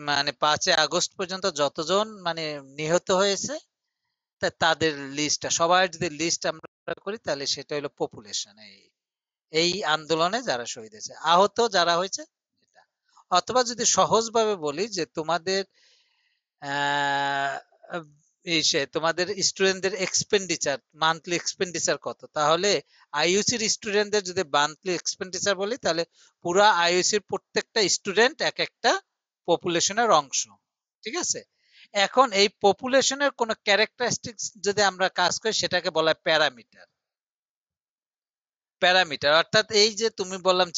মানে 5 আগস্ট পর্যন্ত যতজন মানে নিহত হয়েছে তাদের লিস্টটা সবার যদি লিস্ট আমরা করি তাহলে সেটা হলো পপুলেশন। এই আন্দোলনে যারা শহীদ হয়েছে, আহত যারা হয়েছে এটা। অথবা যদি সহজভাবে বলি যে তোমাদের তোমাদের স্টুডেন্টদের এক্সপেন্ডিচার, মান্থলি এক্সপেন্ডিচার কত, তাহলে আইইউসির স্টুডেন্টদের যদি মান্থলি এক্সপেন্ডিচার বলি তাহলে পুরো আইইউসির প্রত্যেকটা স্টুডেন্ট এক একটা পপুলেশনের অংশ। ঠিক আছে, এখন এই পপুলেশনের কোন ক্যারেক্টারিস্টিক্স যদি আমরা কাজ করি সেটাকে বলা হয় প্যারামিটার। প্যারামিটার অর্থাৎ এই যে তুমি বললাম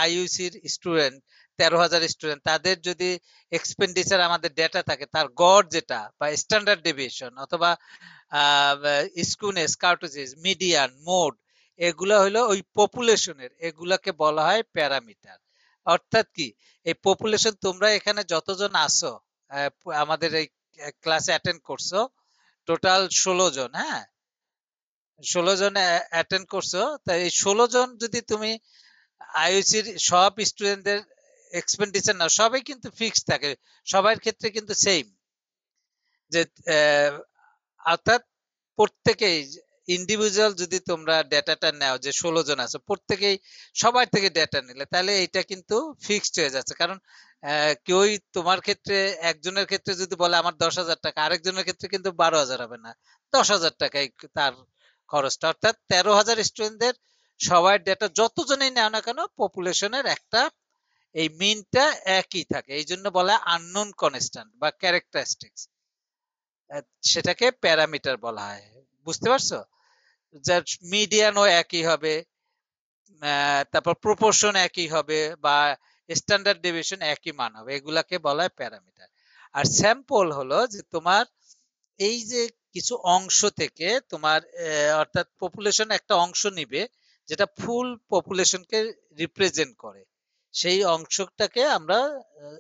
আইইউসির স্টুডেন্ট 13,000 স্টুডেন্ট, তাদের যদি এক্সপেন্ডিচার আমাদের ডেটা থাকে তার গড় যেটা বা স্ট্যান্ডার্ড ডেভিয়েশন অথবা স্কুনেস, কার্টোসিস, মিডিয়ান, মোড, এগুলো হলো ওই পপুলেশনের, এগুলাকে বলা হয় প্যারামিটার। অর্থাৎ কি, এই পপুলেশন তোমরা এখানে যতজন আসো, আমাদের এই ক্লাসে অ্যাটেন্ড করছো, টোটাল 16 জন। হ্যাঁ, 16 জন অ্যাটেন্ড করছো, তাই এই 16 জন যদি তুমি আইইউসির সব স্টুডেন্টদের এক্সপেন্ডিচার নাও, সবাই কিন্তু ফিক্সড থাকে, সবার ক্ষেত্রে কিন্তু সেম। যে অর্থাৎ প্রত্যেকেই ইন্ডিভিজুয়াল যদি তোমরা ডেটাটা নাও, যে 16 জন আছে প্রত্যেকেই সবার থেকে ডেটা নিলে, তাহলে এটা কিন্তু ফিক্সড হয়ে যাচ্ছে। কারণ কেউই তোমার ক্ষেত্রে, একজনের ক্ষেত্রে যদি বলে আমার 10,000 টাকা, আরেকজনের ক্ষেত্রে কিন্তু 12,000 হবে না, 10,000 টাকাই তার খরচটা। অর্থাৎ 13,000 স্টুডেন্টদের সবার ডেটা যতজনেই নেও না কেন, পপুলেশনের একটা এই মিনটা একই থাকে, এই জন্য বলা আননোন কনস্ট্যান্ট বা ক্যারেক্টারিস্টিক্স, সেটাকে প্যারামিটার বলা হয়। বুঝতে পারছো? যার মিডিয়ানও একই হবে, তারপর প্রপোর্শন একই হবে, বা স্ট্যান্ডার্ড ডেভিয়েশন একই মান হবে, এগুলাকে বলা হয় প্যারামিটার। আর স্যাম্পল হলো যে তোমার এই যে কিছু অংশ থেকে তোমার অর্থাৎ পপুলেশন একটা অংশ নিবে যেটা ফুল পপুলেশনকে রিপ্রেজেন্ট করে, সেই অংশটাকে আমরা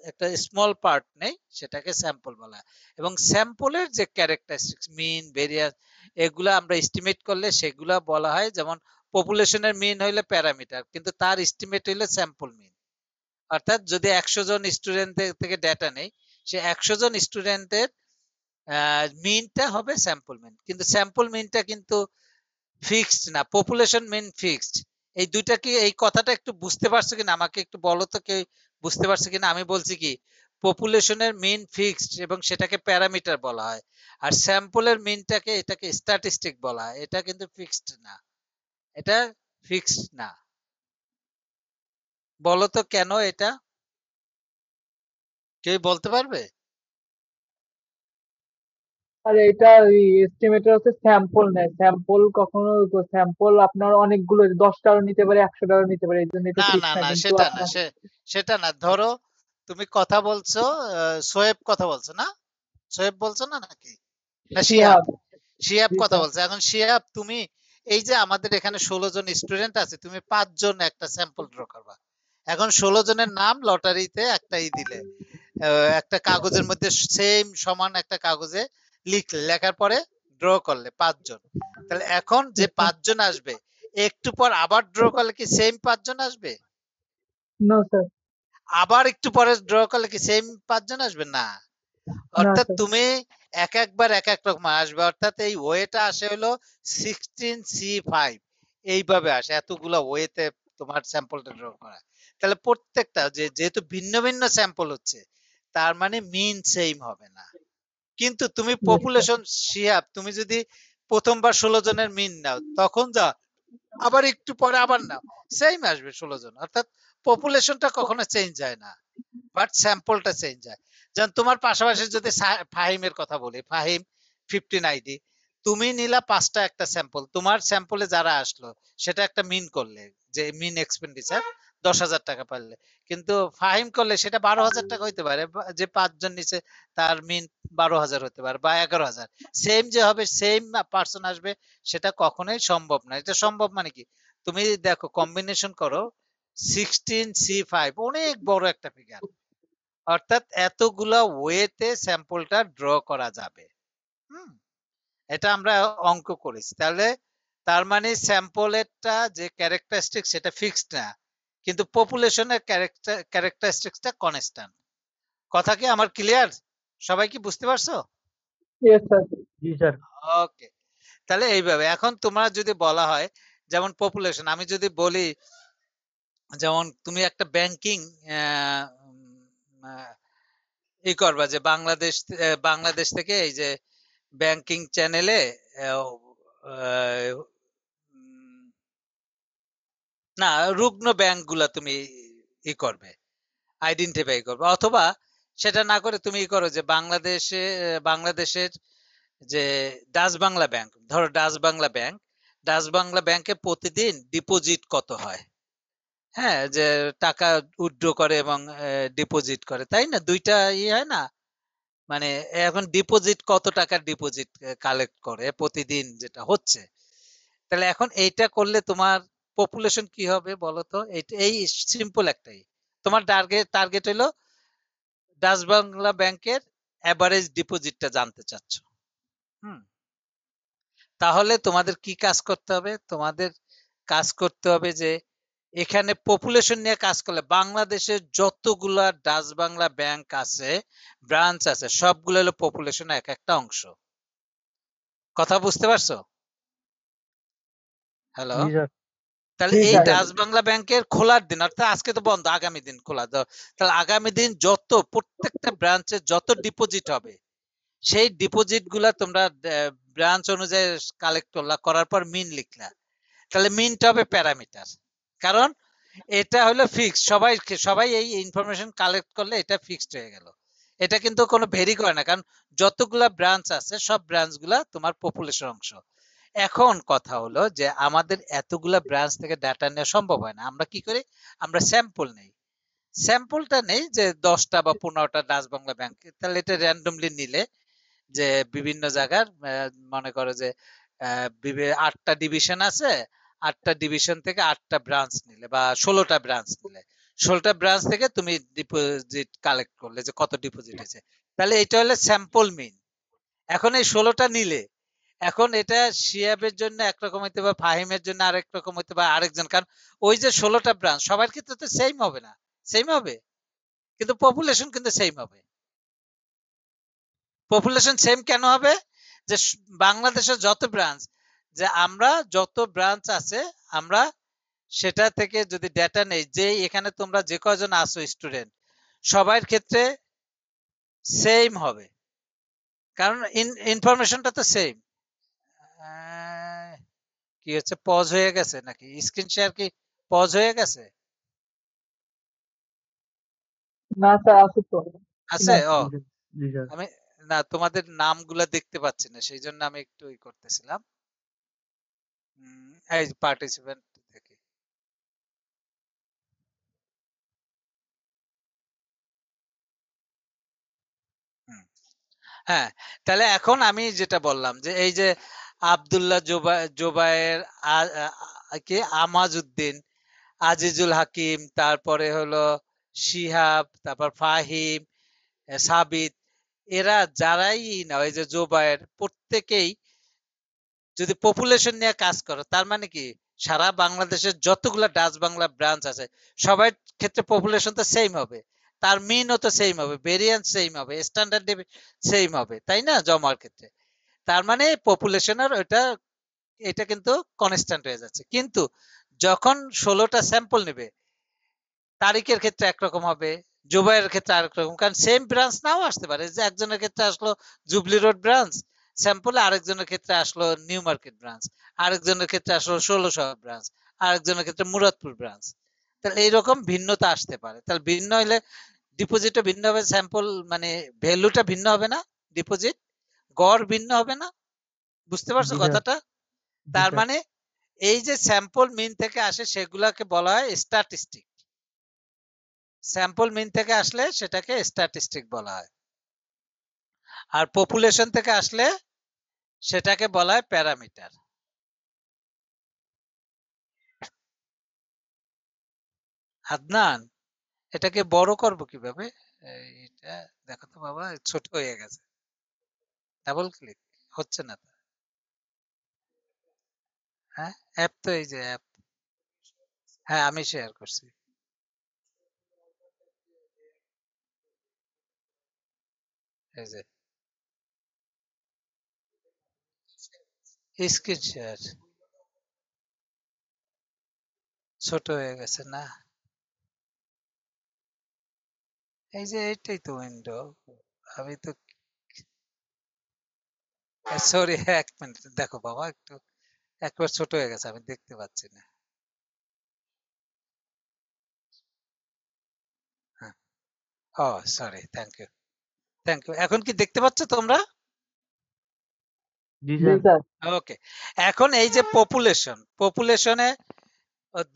একটা স্মল পার্ট নেই, সেটাকে স্যাম্পল বলা হয়। এবং স্যাম্পলের যে ক্যারেক্টারিস্টিক্স, মিন, ভেরিয়ান্স, এগুলা আমরা এস্টিমেট করলে সেগুলা বলা হয়, যেমন পপুলেশনের মিন হইলে প্যারামিটার, কিন্তু তার এস্টিমেট হইলে স্যাম্পল মিন। অর্থাৎ যদি 100 জন স্টুডেন্টদের থেকে ডেটা নেই, সে 100 জন স্টুডেন্টের মিনটা হবে স্যাম্পল মিন, কিন্তু স্যাম্পল মিনটা কিন্তু ফিক্সড না, পপুলেশন মিন ফিক্সড। এই দুইটা কি, এই কথাটা একটু বুঝতে পারছো কিনা আমাকে একটু বলো তো, কে বুঝতে পারছো কিনা? আমি বলছি কি, পপুলেশনের মিন ফিক্সড এবং সেটাকে প্যারামিটার বলা হয়, আর স্যাম্পলের মিনটাকে, এটাকে স্ট্যাটিস্টিক বলা হয়, এটা কিন্তু ফিক্সড না, এটা ফিক্সড না। বলো তো কেন এটা, কেউ বলতে পারবে? আর এটা এস্টিমেটর হচ্ছে স্যাম্পল নেয়, স্যাম্পল কখনো, স্যাম্পল আপনার অনেকগুলো 10টারও নিতে পারে, 100টারও নিতে পারে, এই জন্য এটা না ফিক্স না না, না, কিন্তু সেটা না, আপনার সেটা না। ধরো তুমি কথা বলছো, সোয়েব কথা বলছো না, সোয়েব বলছো না নাকি, না শিহাব, শিহাব। শিহাব জি কথা স্যার। বলছে। এখন শিহাব, তুমি এই যে আমাদের এখানে 16 জন স্টুডেন্ট আছে, তুমি 5 জন একটা স্যাম্পল ড্র করবা। এখন 16 জনের নাম লটারিতে একটাই দিলে, একটা কাগজের মধ্যে সেম সমান একটা কাগজে লিখলে, লেখার পরে ড্র করলে 5 জন, তাহলে এখন যে 5 জন আসবে, একটু পর আবার ড্র করলে কি সেম 5 জন আসবে? না স্যার। আবার একটু পরে ড্র করলে কি সেম 5 জন আসবে? না। না অর্থাৎ স্যার। তুমি এক একবার এক এক রকম আসবে। অর্থাৎ এই ওয়েটা আসে হলো 16C5, এইভাবে আসে, এতগুলা ওয়েতে তোমার স্যাম্পলটা ড্র করা। তাহলে প্রত্যেকটা যেহেতু ভিন্ন ভিন্ন স্যাম্পল হচ্ছে, তার মানে মিন সেম হবে না। কিন্তু তুমি Yes, sir. পপুলেশন, শিহাব তুমি যদি প্রথমবার 16 জনের মিন নাও, তখন যা আবার একটু পরে আবার নাও, সেম আসবে 16 জন। অর্থাৎ পপুলেশনটা কখনো চেঞ্জ হয় না, বাট স্যাম্পলটা চেঞ্জ হয়। যেমন তোমার পাশাপাশি যদি ফাহিমের কথা বলি, ফাহিম 15 ID, তুমি নিলা 5টা একটা স্যাম্পল, তোমার স্যাম্পলে যারা আসলো সেটা একটা মিন করলে, যে মিন এক্সপেন্ডিচার 10,000 টাকা পারলে, কিন্তু ফাহিম করলে সেটা 12,000 টাকা হইতে পারে, যে 5 জন নিচে তার মিন 12,000 হতে পারে বা 11,000। সেম যে হবে, সেম পার্সন আসবে, সেটা কখনোই সম্ভব না। এটা সম্ভব মানে কি, তুমি দেখো কম্বিনেশন করো, 16C5 অনেক বড় একটা ফিগার, অর্থাৎ এতগুলা ওয়েতে স্যাম্পলটা ড্র করা যাবে। হুম, এটা আমরা অঙ্ক করেছি। তাহলে তার মানে স্যাম্পলেরটা যে ক্যারেক্টারিস্টিক সেটা ফিক্সড না, কিন্তু পপুলেশনের ক্যারেক্টারিস্টিক্সটা কনস্ট্যান্ট। কথা কি আমার ক্লিয়ার? সবাই কি বুঝতে পারছো? Yes sir. জি স্যার। ওকে, তাহলে এইভাবে এখন তোমার যদি বলা হয় যেমন পপুলেশন, আমি যদি বলি যেমন তুমি একটা ব্যাংকিং ই করবা যে বাংলাদেশ থেকে এই যে ব্যাংকিং চ্যানেলে না, রুগ্ন ব্যাংক গুলা তুমি ই করবে, আইডেন্টিফাই করবে, অথবা সেটা না করে তুমি ই করো যে বাংলাদেশের যে ডাচ বাংলা ব্যাংক, ধরো ডাচ বাংলা ব্যাংকে প্রতিদিন ডিপোজিট কত হয়, হ্যাঁ, যে টাকা উইথড্র করে এবং ডিপোজিট করে, তাই না, দুইটা হয় না, মানে এখন ডিপোজিট কত টাকার ডিপোজিট কালেক্ট করে প্রতিদিন যেটা হচ্ছে, তাহলে এখন এইটা করলে তোমার পপুলেশন কি হবে বলো তো, এই সিম্পল একটাই, তোমার টার্গেট হলো ডাচ বাংলা ব্যাংকের এভারেজ ডিপোজিটটা জানতে চাচ্ছ। হুম, তাহলে তোমাদের কি কাজ করতে হবে, তোমাদের কাজ করতে হবে যে এখানে পপুলেশন নিয়ে কাজ করলে বাংলাদেশের যতগুলা ডাচ বাংলা ব্যাংক আছে, ব্রাঞ্চ আছে, সবগুলো হলো পপুলেশন এক একটা অংশ। কথা বুঝতে পারছো? হ্যালো? জি স্যার। তাহলে জি এই স্যার। ডাচ বাংলা ব্যাংকের খোলার দিন, অর্থাৎ আজকে তো বন্ধ, আগামী দিন খোলা, তাহলে আগামী দিন যত প্রত্যেকটা ব্রাঞ্চে যত ডিপোজিট হবে, সেই ডিপোজিট গুলা তোমরা ব্রাঞ্চ অনুযায়ী কালেক্ট করার পর মিন লিখলা, তাহলে মিনটা হবে প্যারামিটার, কারণ এটা হলো ফিক্সড, সবাই এই ইনফরমেশন কালেক্ট করলে এটা ফিক্সড হয়ে গেল, এটা কিন্তু কোনো ভেরি করে না, কারণ যতগুলা ব্রাঞ্চ আছে সব ব্রাঞ্চ গুলা তোমার পপুলেশন অংশ। এখন কথা হলো যে আমাদের এতগুলা ব্রাঞ্চ থেকে ডাটা নেওয়া সম্ভব হয় না, আমরা কি করি, আমরা স্যাম্পল নেই, স্যাম্পলটা নেই যে 10টা বা 15টা ডাচ বাংলা ব্যাংক, তাহলে এটা র্যান্ডমলি নিলে যে বিভিন্ন জায়গার মনে করো যে 8টা ডিভিশন আছে, 8টা ডিভিশন থেকে 8টা ব্রাঞ্চ নিলে বা 16টা ব্রাঞ্চ নিলে, 16টা ব্রাঞ্চ থেকে তুমি ডিপোজিট কালেক্ট করলে যে কত ডিপোজিট হয়েছে, তাহলে এটা হলো স্যাম্পল মিন। এখন এই 16টা নিলে, এখন এটা শিয়াবের জন্য একরকম হইতে পারে, ফাহিমের জন্য আরেক রকম হইতে পারে, আরেকজন, কারণ ওই যে 16টা ব্রাঞ্চ সবার ক্ষেত্রে তো সেম হবে না, সেম হবে কিন্তু পপুলেশন কিন্তু সেম হবে। পপুলেশন সেম কেন হবে, যে বাংলাদেশের যত ব্রাঞ্চ, যে আমরা যত ব্রাঞ্চ আছে, আমরা সেটা থেকে যদি ডেটা নেই যে এখানে তোমরা যে কয়জন আছো স্টুডেন্ট, সবার ক্ষেত্রে সেম হবে, কারণ ইনফরমেশনটা তো সেম। কি হচ্ছে, পজ হয়ে গেছে নাকি স্ক্রিন শেয়ার, কি পজ হয়ে গেছে? না স্যার, আছে তো। আছে, না। ও, জি স্যার। জি স্যার। আমি না তোমাদের নামগুলা দেখতে পাচ্ছি না, সেই জন্য আমি একটু ই করতেছিলাম। এই পার্টিসিপেন্ট দেখি। হুম, হ্যাঁ, তাহলে এখন আমি যেটা বললাম যে এই যে আব্দুল্লাহ জোবায়ের, কি আমাজউদ্দিন, আজিজুল হাকিম, তারপরে হলো শিহাব, তারপর ফাহিম, সাবিত, এরা যারাই না, ওই যে জোবায়ের, প্রত্যেকেই যদি পপুলেশন নিয়ে কাজ করো, তার মানে কি সারা বাংলাদেশের যতগুলা ডাচ বাংলা ব্রাঞ্চ আছে সবার ক্ষেত্রে পপুলেশন তো সেম হবে, তার মিনও তো সেম হবে, ভেরিয়েন্স সেম হবে, স্ট্যান্ডার্ড সেম হবে, তাই না, জমার ক্ষেত্রে, তার মানে পপুলেশনের ওটা, এটা কিন্তু কনস্ট্যান্ট হয়ে যাচ্ছে, কিন্তু যখন 16টা স্যাম্পল নেবে, তারিখের ক্ষেত্রে একরকম হবে, জুবাইয়ের ক্ষেত্রে আরেক রকম, কারণ সেম ব্রাঞ্চ নাও আসতে পারে, যে একজনের ক্ষেত্রে আসলো জুবলি রোড ব্রাঞ্চ স্যাম্পলে, আরেকজনের ক্ষেত্রে আসলো নিউ মার্কেট ব্রাঞ্চ, আরেকজনের ক্ষেত্রে আসলো 16 ব্রাঞ্চ, আরেকজনের ক্ষেত্রে মুরাদপুর ব্রাঞ্চ, তাহলে এইরকম ভিন্নতা আসতে পারে, তাহলে ভিন্ন হলে ডিপোজিটও ভিন্ন হবে, স্যাম্পল মানে ভ্যালুটা ভিন্ন হবে না, ডিপোজিট গড় ভিন্ন হবে না, বুঝতে পারছো জি স্যার। কথাটা? জি তার স্যার। মানে এই যে স্যাম্পল মিন থেকে আসে সেগুলাকে বলা হয় স্ট্যাটিস্টিক, স্যাম্পল মিন থেকে আসলে সেটাকে স্ট্যাটিস্টিক বলা হয়, আর পপুলেশন থেকে আসলে সেটাকে বলা হয় প্যারামিটার। আদনান, এটাকে বড় করব কিভাবে? এটা দেখো তো বাবা, ছোট হয়ে গেছে, ডাবল ক্লিক হচ্ছে না তো। হ্যাঁ, অ্যাপ তো এই যে অ্যাপ, হ্যাঁ আমি শেয়ার করছি। এই যে স্ক্রিন শেয়ার ছোট হয়ে গেছে না? এই যে এইটাই তো উইন্ডো। আমি তো সরি, এক মিনিট দেখো বাবা, একটু একবার ছোট হয়ে গেছে, আমি দেখতে পাচ্ছি না। হ্যাঁ, oh sorry, thank you, thank you. এখন কি দেখতে পাচ্ছ তোমরা? জি জি স্যার। স্যার। ওকে। এখন এই যে পপুলেশনে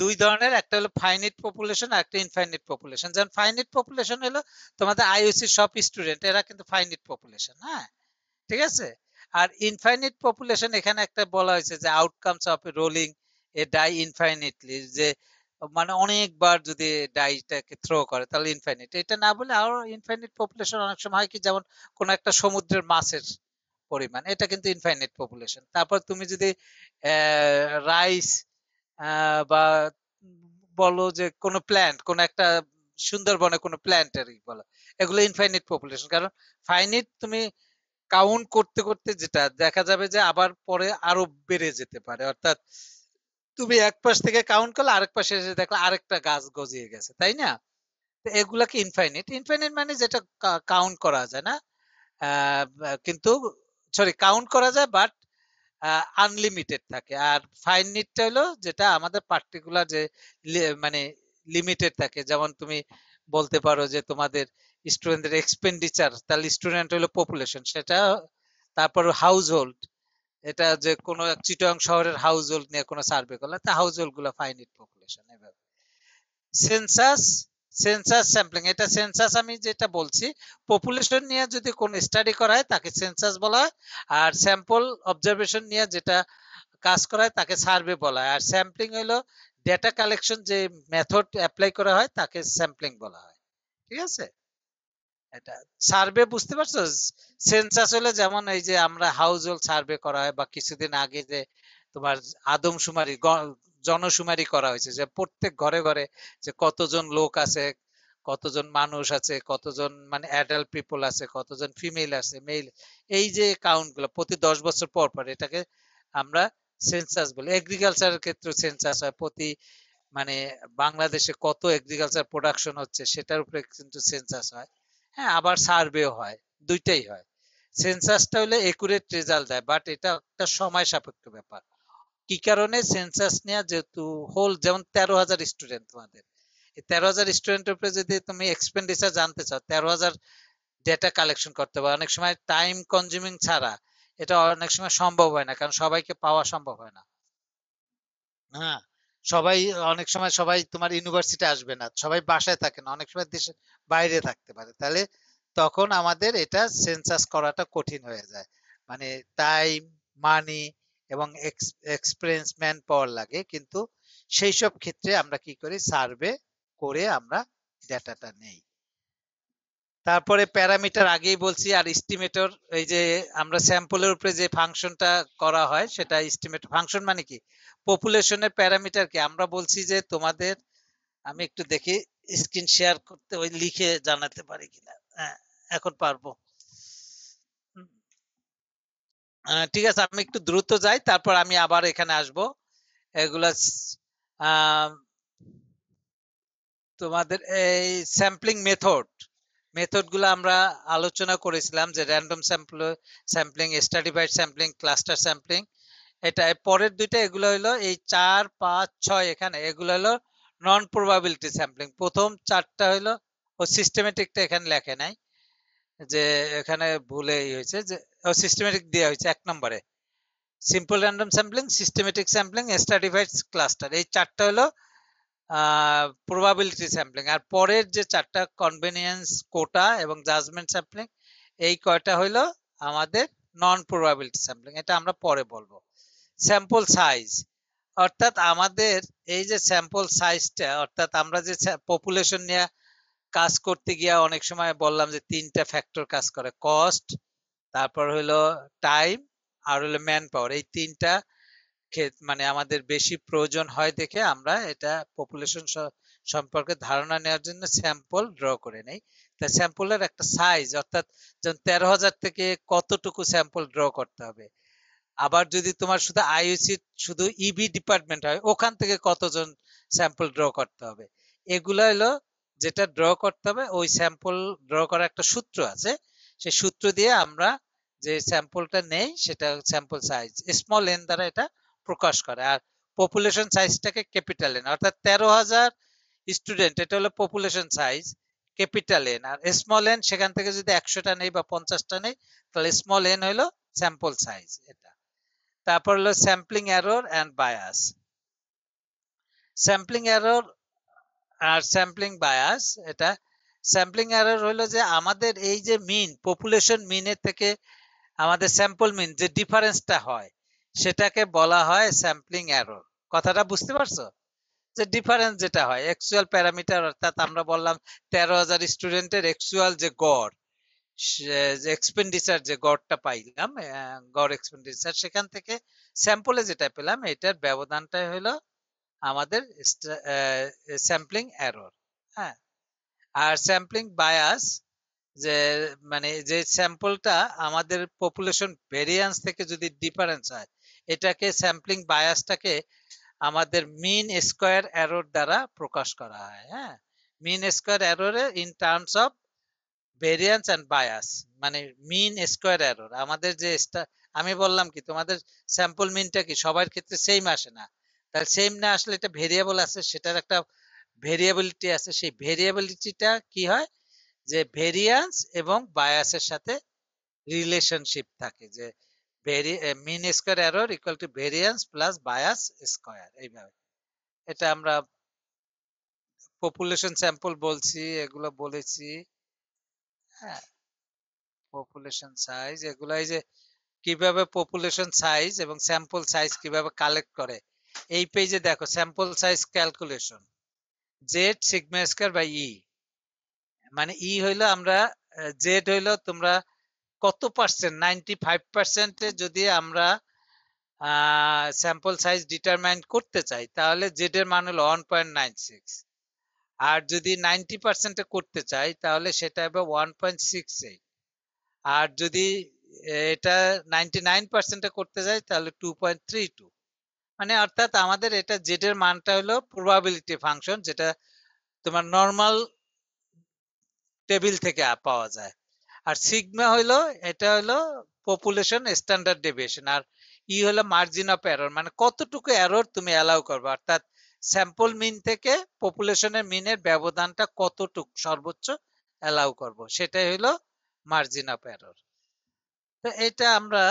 দুই ধরনের, একটা হলো ফাইনিট পপুলেশন আর একটা ইনফাইনিট পপুলেশন। যেমন ফাইনিট পপুলেশন হলো তোমাদের আইইউসি সব স্টুডেন্ট, এরা কিন্তু ফাইনিট পপুলেশন, হ্যাঁ, ঠিক আছে। আর ইনফাইনিট পপুলেশন এখানে একটা বলা হয়েছে যে outcomes of rolling A die ইনফাইনিটলি, যে মানে অনেকবার যদি ডাইটাকে থ্রো করে তাহলে ইনফাইনিট। এটা না বলে আরো ইনফাইনিট পপুলেশন অনেক সময় হয় কি, যেমন কোন একটা সমুদ্রের মাছের পরিমাণ, এটা কিন্তু ইনফাইনিট পপুলেশন। তারপর তুমি যদি রাইস বা বলো যে কোনো প্ল্যান্ট, কোন একটা সুন্দরবনে কোনো প্ল্যান্টের বলো, এগুলো ইনফাইনিট পপুলেশন। কারণ ফাইনিট তুমি কাউন্ট করতে করতে যেটা দেখা যাবে যে আবার পরে আরো বেড়ে যেতে পারে। অর্থাৎ তুমি এক পাশ থেকে কাউন্ট করলে আরেক পাশে এসে দেখলে আরেকটা গাছ গজিয়ে গেছে, তাই না? তো এগুলাকে ইনফাইনিট। ইনফাইনিট মানে যেটা কাউন্ট করা যায় না, কিন্তু সরি, কাউন্ট করা যায় বাট আনলিমিটেড থাকে। আর ফাইনিটটা হলো যেটা আমাদের পার্টিকুলার যে মানে লিমিটেড থাকে। যেমন তুমি বলতে পারো যে তোমাদের স্টুডেন্টদের এক্সপেন্ডিচার, তাহলে স্টুডেন্ট হলো পপুলেশন সেটা। তারপর হাউস হোল্ড, এটা যে কোনো চিটগাং শহরের হাউস হোল্ড নিয়ে কোনো সার্ভে করলে তা হাউস হোল্ড গুলো ফাইনিট পপুলেশন। এভাবে সেন্সাস, সেন্সাস স্যাম্পলিং, এটা সেন্সাস আমি যেটা বলছি, পপুলেশন নিয়ে যদি কোন স্টাডি করা হয় তাকে সেন্সাস বলা হয়। আর স্যাম্পল অবজারভেশন নিয়ে যেটা কাজ করা হয় তাকে সার্ভে বলা হয়। আর স্যাম্পলিং হলো ডেটা কালেকশন যে মেথড অ্যাপ্লাই করা হয় তাকে স্যাম্পলিং বলা হয়, ঠিক আছে। এটা সার্ভে বুঝতে পারছো? সেন্সাস হলে যেমন এই যে আমরা হাউস হোল্ড সার্ভে করা হয়, বা কিছুদিন আগে যে তোমার আদমশুমারি জনশুমারি করা হয়েছে, যে প্রত্যেক ঘরে ঘরে যে কতজন লোক আছে, কতজন মানুষ আছে, কতজন মানে অ্যাডাল্ট পিপল আছে, কতজন ফিমেল আছে, মেল, এই যে কাউন্ট গুলো প্রতি 10 বছর পর পর, এটাকে আমরা সেন্সাস বলি। এগ্রিকালচারের ক্ষেত্রে সেন্সাস হয় প্রতি মানে বাংলাদেশে কত এগ্রিকালচার প্রোডাকশন হচ্ছে সেটার উপরে কিন্তু সেন্সাস হয়। হ্যাঁ, আবার সার্ভেও হয়, দুইটাই হয়। সেন্সাসটা হলে একুরেট রেজাল্ট দেয়, বাট এটা একটা সময় সাপেক্ষ ব্যাপার। কি কারণে? সেন্সাস নেওয়া যেহেতু হোল, যেমন 13,000 স্টুডেন্ট তোমাদের, এই 13,000 স্টুডেন্টের উপরে যদি তুমি এক্সপেন্ডিচার জানতে চাও, 13,000 ডেটা কালেকশন করতে হবে, অনেক সময় টাইম কনজিউমিং ছাড়া এটা অনেক সময় সম্ভব হয় না, কারণ সবাইকে পাওয়া সম্ভব হয় না। হ্যাঁ, সবাই অনেক সময় সবাই তোমার ইউনিভার্সিটি আসবে না, সবাই বাসায় থাকে না, অনেক সময় দেশের বাইরে থাকতে পারে। তাহলে তখন আমাদের এটা সেন্সাস করাটা কঠিন হয়ে যায়। মানে টাইম, মানি এবং এক্সপিরিয়েন্স, ম্যান পাওয়ার লাগে। কিন্তু সেই সব ক্ষেত্রে আমরা কি করি, সার্ভে করে আমরা ডেটাটা নেই। তারপরে প্যারামিটার আগেই বলছি। আর এস্টিমেটর, এই যে আমরা স্যাম্পলের উপরে যে ফাংশনটা করা হয় সেটা এস্টিমেট ফাংশন। মানে কি, পপুলেশনের প্যারামিটার কি আমরা বলছি যে তোমাদের, আমি একটু দেখি স্ক্রিন শেয়ার করতে ওই লিখে জানাতে পারি কিনা। হ্যাঁ, এখন পারবো। ঠিক আছে, আমি একটু দ্রুত যাই, তারপর আমি আবার এখানে আসব। এগুলা আহ, তোমাদের এই স্যাম্পলিং মেথড, মেথড গুলো আমরা আলোচনা করেছিলাম, যে random sampling, stratified sampling, cluster sampling. এটা পরের দুইটা, এগুলো হলো এই 4, 5, 6, এখানে এগুলো হলো নন প্রবাবিলিটি স্যাম্পলিং। প্রথম চারটা হলো, ও সিস্টেমেটিকটা এখানে লেখে নাই, যে এখানে ভুলে হয়েছে, যে ও সিস্টেমেটিক দেওয়া হয়েছে 1 নম্বরে। Simple random sampling, systematic sampling, stratified, cluster, এই চারটা হলো প্রবাবিলিটি স্যাম্পলিং। আর পরের যে চারটা, কনভেনিয়েন্স, কোটা এবং জাজমেন্ট স্যাম্পলিং, এই কয়টা হইলো আমাদের নন প্রবাবিলিটি স্যাম্পলিং। এটা আমরা পরে বলবো। স্যাম্পল সাইজ, অর্থাৎ আমাদের এই যে স্যাম্পল সাইজটা, অর্থাৎ আমরা যে পপুলেশন নিয়ে কাজ করতে গিয়ে অনেক সময় বললাম যে 3টা ফ্যাক্টর কাজ করে, কস্ট, তারপর হলো টাইম, আর হলো ম্যান পাওয়ার। এই 3টা মানে আমাদের বেশি প্রয়োজন হয় দেখে আমরা এটা পপুলেশন সম্পর্কে ধারণা নেওয়ার জন্য স্যাম্পল ড্র করে নেই। তা স্যাম্পলের একটা সাইজ, অর্থাৎ যেমন 13,000 থেকে কতটুকু স্যাম্পল ড্র করতে হবে। আবার যদি তোমার শুধু আইইউসি শুধু ইবি ডিপার্টমেন্ট হয়, ওখান থেকে কতজন স্যাম্পল ড্র করতে হবে। এগুলো হলো যেটা ড্র করতে হবে, ওই স্যাম্পল ড্র করার একটা সূত্র আছে, সেই সূত্র দিয়ে আমরা যে স্যাম্পলটা নেই সেটা স্যাম্পল সাইজ স্মল এন দ্বারা এটা প্রকাশ করে। আর পপুলেশন সাইজটাকে ক্যাপিটাল এন, অর্থাৎ 13,000 স্টুডেন্ট, এটা হলো পপুলেশন সাইজ ক্যাপিটাল এন। আর স্মল এন সেখান থেকে যদি 100টা নেই বা 50টা নেই, তাহলে স্মল এন হলো স্যাম্পল সাইজ। এটা তারপর হলো sampling error and bias. Sampling error আর স্যাম্পলিং বায়াস, এটা স্যাম্পলিং এরর হলো যে আমাদের এই যে মিন, পপুলেশন মিনের থেকে আমাদের স্যাম্পল মিন যে ডিফারেন্সটা হয়, সেটাকে বলা হয় স্যাম্পলিং এরর। কথাটা বুঝতে পারছো? যে ডিফারেন্স যেটা হয় অ্যাকচুয়াল প্যারামিটার, অর্থাৎ আমরা বললাম 13,000 স্টুডেন্টের অ্যাকচুয়াল যে গড়, যে এক্সপেন্ডিচার যে গড়টা পাইলাম, গড় এক্সপেন্ডিচার, সেখান থেকে স্যাম্পলে যেটা পেলাম এটার ব্যবধানটাই হলো আমাদের স্যাম্পলিং এরর। হ্যাঁ, আর স্যাম্পলিং বায়াস, যে মানে যে স্যাম্পলটা আমাদের পপুলেশন ভেরিয়েন্স থেকে যদি ডিফারেন্স হয়, এটাকে স্যাম্পলিং বায়াসটাকে আমাদের মিন স্কয়ার এরর দ্বারা প্রকাশ করা হয়। হ্যাঁ, মিন স্কয়ার এররে in terms of variance and bias, মানে মিন স্কয়ার এরর আমাদের যে আমি বললাম কি তোমাদের স্যাম্পল মিনটা কি সবার ক্ষেত্রে সেম আসে না, তাহলে সেম না আসলে এটা ভেরিয়েবল আছে, সেটার একটা ভেরিয়েবিলিটি আছে। সেই ভেরিয়েবিলিটিটা কি হয়, যে ভেরিয়েন্স এবং বায়াসের সাথে রিলেশনশিপ থাকে, যে mean square error equal to variance plus bias square. এইভাবে এটা আমরা পপুলেশন স্যাম্পল বলছি, এগুলো বলেছি। হ্যাঁ, পপুলেশন সাইজ, এগুলো এই যে কিভাবে পপুলেশন সাইজ এবং স্যাম্পল সাইজ কিভাবে কালেক্ট করে, এই পেজে দেখো sample size calculation Z sigma square by E. মানে ই হইলো আমরা, জেড হইলো তোমরা কত পার্সেন্ট, 95% যদি আমরা স্যাম্পল সাইজ ডিটারমাইন করতে চাই, তাহলে জেড এর মান হলো 1.96। আর যদি 90% করতে চাই তাহলে সেটা হবে 1.68। আর যদি এটা 99% করতে চাই তাহলে 2.32। মানে অর্থাৎ আমাদের এটা জেড এর মানটা হলো প্রবাবিলিটি ফাংশন, যেটা তোমার নর্মাল টেবিল থেকে পাওয়া যায়। আর সিগমা হইলো, এটা হলো পপুলেশন স্ট্যান্ডার্ড ডেভিয়েশন। আর ই হলো মার্জিন অফ এরর, মানে কতটুকু এরর তুমি অ্যালাউ করবে, অর্থাৎ স্যাম্পল মিন থেকে পপুলেশনের মিনের ব্যবধানটা কতটুকু সর্বোচ্চ অ্যালাউ করব, সেটাই হলো মার্জিন অফ এরর। তো এটা আমরা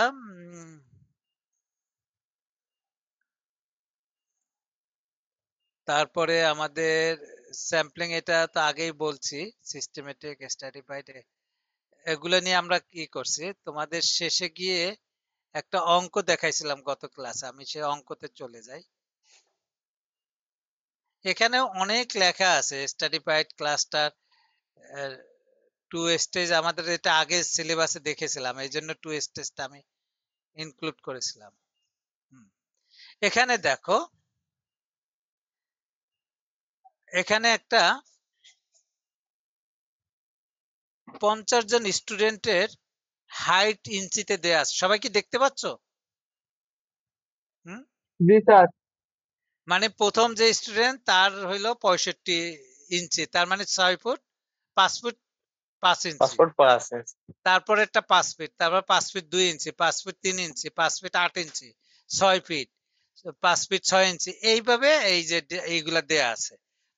তারপরে আমাদের স্যাম্পলিং, এটা তো আগেই বলছি, সিস্টেমেটিক স্ট্র্যাটিফাইড, এগুলো নিয়ে আমরা কি করছি, তোমাদের শেষে গিয়ে একটা অঙ্ক দেখাইছিলাম গত ক্লাসে, আমি সেই অঙ্কতে চলে যাই। এখানে অনেক লেখা আছে স্ট্র্যাটিফাইড ক্লাস্টার, টু স্টেজ, আমাদের এটা আগে সিলেবাসে দেখেছিলাম, এই জন্য টু স্টেজটা আমি ইনক্লুড করেছিলাম। এখানে দেখো, এখানে একটা 50 জন স্টুডেন্টের হাইট ইঞ্চিতে দেয়া আছে, সবাই কি দেখতে পাচ্ছ? হুম, জি স্যার। মানে প্রথম যে স্টুডেন্ট তার হইলো 65 ইঞ্চি, তার মানে 6 ফুট 5 ফুট 5 ইঞ্চি। পাসপোর্ট পড়া আছে। তারপর একটা 5 ফিট, তারপর 5 ফিট 2 ইঞ্চি, 5 ফিট 3 ইঞ্চি, 5 ফিট 8 ইঞ্চি, 6 ফিট, 5 ফিট 6 ইঞ্চি, এইভাবে এই যে এইগুলা দেয়া আছে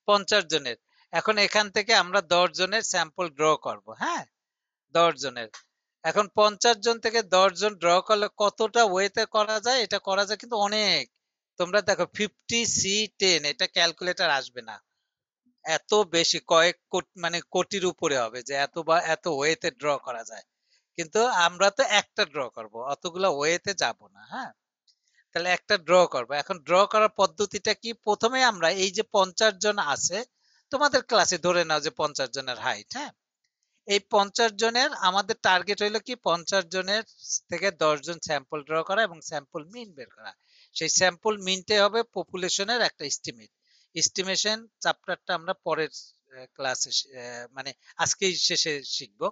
50 জনের। এখন এখান থেকে আমরা 10 জনের স্যাম্পল ড্র করব। হ্যাঁ, 10 জনের। এখন 50 জন থেকে 10 জন ড্র করলে কতটা ওয়েতে করা যায়, এটা করা যায় কিন্তু অনেক। তোমরা দেখো 50C10, এটা ক্যালকুলেটর আসবে না, এত বেশি কয়েক কোটি, মানে কোটির উপরে হবে যে এত বা এত ওয়েতে ড্র করা যায়। কিন্তু আমরা তো একটা ড্র করব, অতগুলা ওয়েতে যাব না। হ্যাঁ, তাহলে একটা ড্র করব। এখন ড্র করার পদ্ধতিটা কি, প্রথমে আমরা এই যে 50 জন আছে তোমাদের ক্লাসে, ধরে নাও যে 50 জনের হাইট। হ্যাঁ, এই 50 জনের আমাদের টার্গেট হইলো কি, 50 জনের থেকে 10 জন স্যাম্পল ড্র করা এবং স্যাম্পল মিন বের করা। সেই স্যাম্পল মিনটাই হবে পপুলেশনের একটা এস্টিমেট। এস্টিমেশন চ্যাপ্টারটা আমরা পরের ক্লাসে মানে আজকেই শেষে শিখবো।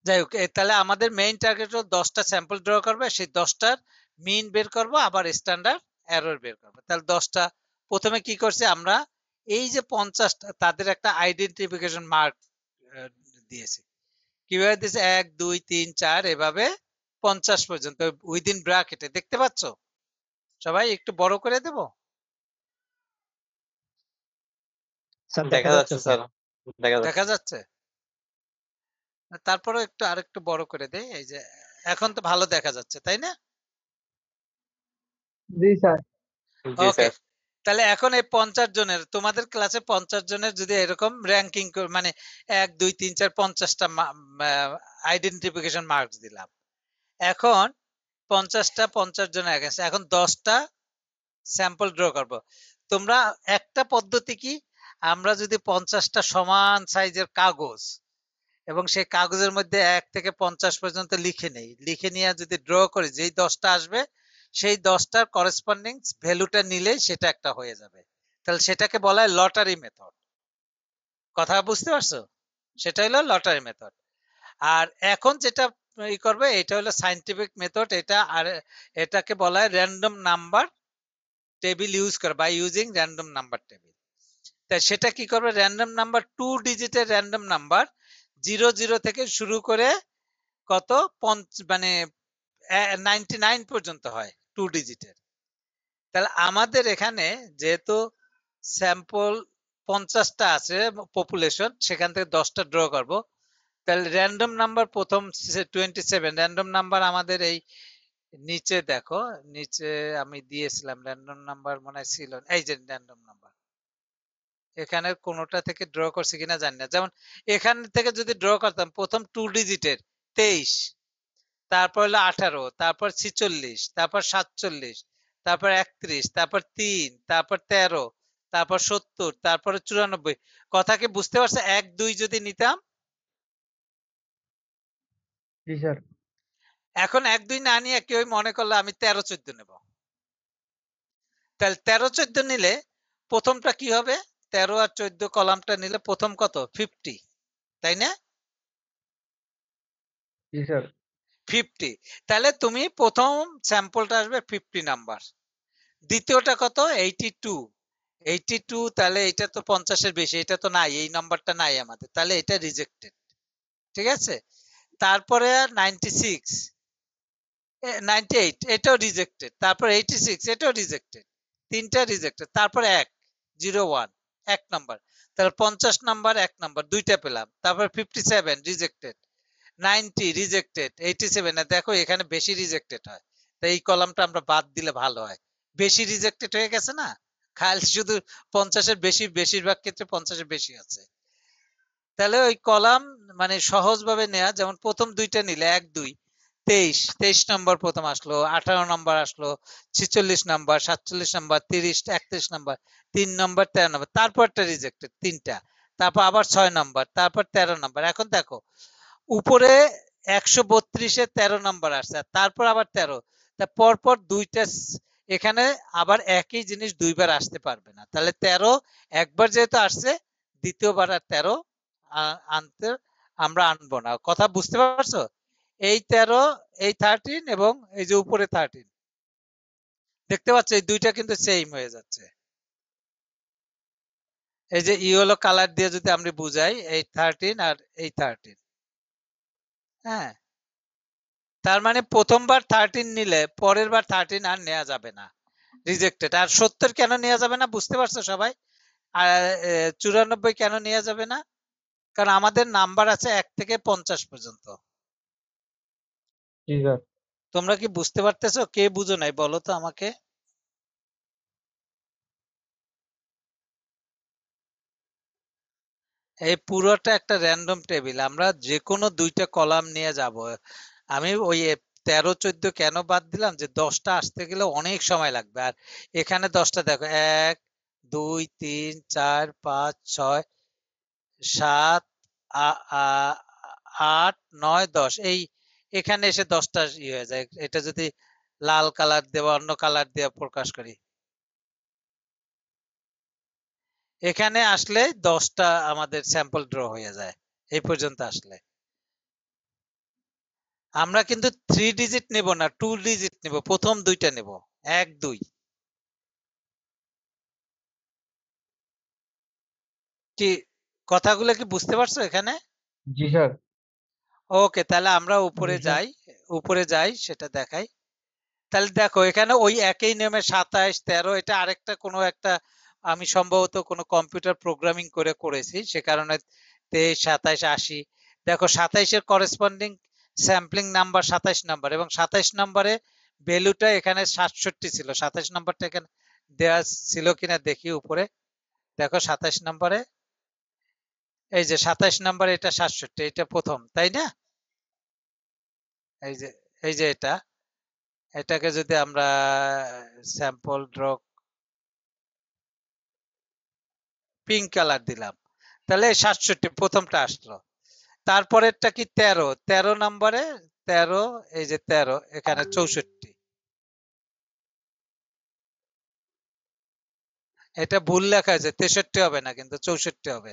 যাই হোক, তাহলে আমাদের মেইন টার্গেট হলো 10টা স্যাম্পল ড্র করবে, সেই 10টার মিন বের করব, আবার স্ট্যান্ডার্ড এরর বের করবো। তাহলে 10টা প্রথমে কি করছি আমরা, এই যে 50টা তাদের একটা আইডেন্টিফিকেশন মার্ক দিয়েছি। কিভাবে দিয়েছে, 1 2 3 4 এভাবে 50 পর্যন্ত উইদিন ব্র্যাকেটে, দেখতে পাচ্ছ সবাই? একটু বড় করে দেব, স্যার দেখা দেখা যাচ্ছে যাচ্ছে স্যার। স্যার, দেখা যাচ্ছে। দেখা যাচ্ছে? তারপরে একটু আরেকটু বড় করে দেই, এই যে এখন তো ভালো দেখা যাচ্ছে, তাই না? জি স্যার। জি ওকে, স্যার। তাহলে এখন এই 50 জনের, তোমাদের ক্লাসে 50 জনের যদি এরকম র্যাঙ্কিং মানে 1 2 3 4 50টা আইডেন্টিফিকেশন মার্কস দিলাম। এখন 50টা 50 জনের গেছে, এখন 10টা স্যাম্পল ড্র করব। তোমরা একটা পদ্ধতি কি, আমরা যদি 50টা সমান সাইজের কাগজ এবং সেই কাগজের মধ্যে 1 থেকে 50 পর্যন্ত লিখে নেই, লিখে নিয়ে যদি ড্র করি, যেই 10টা আসবে সেই 10টার করেসপন্ডিং ভ্যালুটা নিলেই সেটা একটা হয়ে যাবে। তাহলে সেটাকে বলা হয় লটারি মেথড। কথা বুঝতে পারছো? সেটা হলো লটারি মেথড। আর এখন যেটা ই করবে, এটা হলো সায়েন্টিফিক মেথড। এটা আর এটাকে বলা হয় র্যান্ডম নাম্বার টেবিল ইউজ করে, by using random number table. তাই সেটা কি করবে, র্যান্ডম নাম্বার 2 ডিজিটের র্যান্ডম নাম্বার 00 থেকে শুরু করে কত মানে 99 পর্যন্ত হয় 2 ডিজিটের। তাহলে আমাদের এখানে যেহেতু স্যাম্পল 50টা আছে পপুলেশন, সেখান থেকে 10টা ড্র করব। তাহলে র্যান্ডম নাম্বার প্রথম 27, র্যান্ডম নাম্বার আমাদের এই নিচে দেখো, নিচে আমি দিয়েছিলাম র্যান্ডম নাম্বার, মনে হয় ছিল, এই যে র্যান্ডম নাম্বার, এখানে কোনোটা থেকে ড্র করছি কিনা জানি না। যেমন এখান থেকে যদি ড্র করতাম, প্রথম 2 ডিজিটের 23, তারপর হলো 18, তারপর 46, তারপর 47, তারপর 31, তারপর 3, তারপর 13, তারপর 70, তারপরে 94। কথা কি বুঝতে পারছে? 1 2 যদি নিতাম, জি স্যার। এখন 1 2 না নিয়ে কেউ মনে করলো আমি 13 14 নেব, তাহলে 13 14 নিলে প্রথমটা কি হবে, 13 আর 14 কলামটা নিলে প্রথম কত 50, তাই না? জি স্যার। 50, তাহলে তুমি প্রথম স্যাম্পলটা আসবে 50 নাম্বার, দ্বিতীয়টা কত 82, 82, তাহলে এটা তো 50 এর বেশি, এটা তো নাই, এই নাম্বারটা নাই আমাদের, তাহলে এটা রিজেক্টেড। ঠিক আছে, তারপরে 96, 98, এটাও রিজেক্টেড, তারপর 86, এটাও রিজেক্টেড, তিনটা রিজেক্টেড, তারপর 1 01, 1 নাম্বার, তাহলে 50 নাম্বার 1 নাম্বার, দুইটা পেলাম, তারপর 57 রিজেক্টেড, 90 রিজেক্টেড, 87, দেখো এখানে বেশি রিজেক্টেড হয়, তাই এই কলামটা আমরা বাদ দিলে ভালো হয়, বেশি রিজেক্টেড হয়ে গেছে না, খালি শুধু 50-এর বেশি, বেশিরভাগ ক্ষেত্রে 50-এর বেশি আছে। তাহলে ওই কলাম মানে সহজভাবে নেওয়া, যেমন প্রথম দুইটা নিলে 1 2, 23, 23 নম্বর প্রথম আসলো, 18 নম্বর আসলো, 46 নাম্বার, 47 নাম্বার, 30, 31 নাম্বার, 3 নম্বর, 13 নম্বর, তারপরটা রিজেক্টেড তিনটা, তারপর আবার 6 নাম্বার, তারপর 13 নাম্বার। এখন দেখো উপরে 132-এ 13 নাম্বার আসছে, আর তারপর আবার 13, তা পরপর দুইটা এখানে আবার একই জিনিস দুইবার আসতে পারবে না, তাহলে 13 একবার যেহেতু আসছে, দ্বিতীয়বার আর 13 আনতে আমরা আনবো না। কথা বুঝতে পারছো? এই 13, এই 13 এবং এই যে উপরে 13, দেখতে পাচ্ছ এই দুইটা কিন্তু সেম হয়ে যাচ্ছে। এই যে ইয়েলো কালার দিয়ে যদি আমরা বুঝাই, এই 13 আর এই 13, হ্যাঁ, তার মানে প্রথমবার 13 নিলে পরের বার 13 আর নেওয়া যাবে না, রিজেক্টেড। আর 70 কেন নেওয়া যাবে না বুঝতে পারছো সবাই? আর 94 কেন নেওয়া যাবে না? কারণ আমাদের নাম্বার আছে 1 থেকে 50 পর্যন্ত। জি স্যার। তোমরা কি বুঝতে পারতেছো? কে বুঝো নাই বলো তো আমাকে। এই পুরোটা একটা র্যান্ডম টেবিল, আমরা যে কোনো দুইটা কলাম নিয়ে যাব। আমি ওই 13 14 কেন বাদ দিলাম, যে 10টা আসতে গেলে অনেক সময় লাগবে, আর এখানে 10টা দেখো, 1 2 3 4 5 6 7 8 9 10, এই এখানে এসে 10টা হয়ে যায়। এটা যদি লাল কালার দেওয়া অন্য কালার দিয়ে প্রকাশ করি, এখানে আসলে 10টা আমাদের স্যাম্পল ড্র হয়ে যায় এই পর্যন্ত আসলে। আমরা কিন্তু 3 ডিজিট নেব না, 2 ডিজিট নেব, প্রথম দুইটা নেব, 1 2। কি কথাগুলো কি বুঝতে পারছো এখানে? জি স্যার। ওকে, তাহলে আমরা জি উপরে স্যার। যাই, উপরে যাই সেটা দেখাই। তাহলে দেখো এখানে ওই একই নিয়মে 27 13, এটা আরেকটা কোনো একটা আমি সম্ভবত কোনো কম্পিউটার প্রোগ্রামিং করে করেছি, সে কারণে 23 27 80। দেখো 27-এর করেসপন্ডিং স্যাম্পলিং নাম্বার 27 নাম্বার, এবং 27 নম্বরে ভ্যালুটা এখানে 67 ছিল। 27 নাম্বারটা এখানে দেওয়া ছিল কিনা দেখি উপরে। দেখো 27 নম্বরে, এই যে 27 নম্বরে এটা 67, এটা প্রথম, তাই না? এই যে, এই যে এটাকে যদি আমরা স্যাম্পল ড্র পিঙ্ক কালার দিলাম, তাহলে 67 প্রথমটা আসলো। তারপরেরটা কি 13, 13 নম্বরে 13, এই যে 13 এখানে 64। এটা ভুল লেখা আছে, 63 হবে না কিন্তু 64 হবে।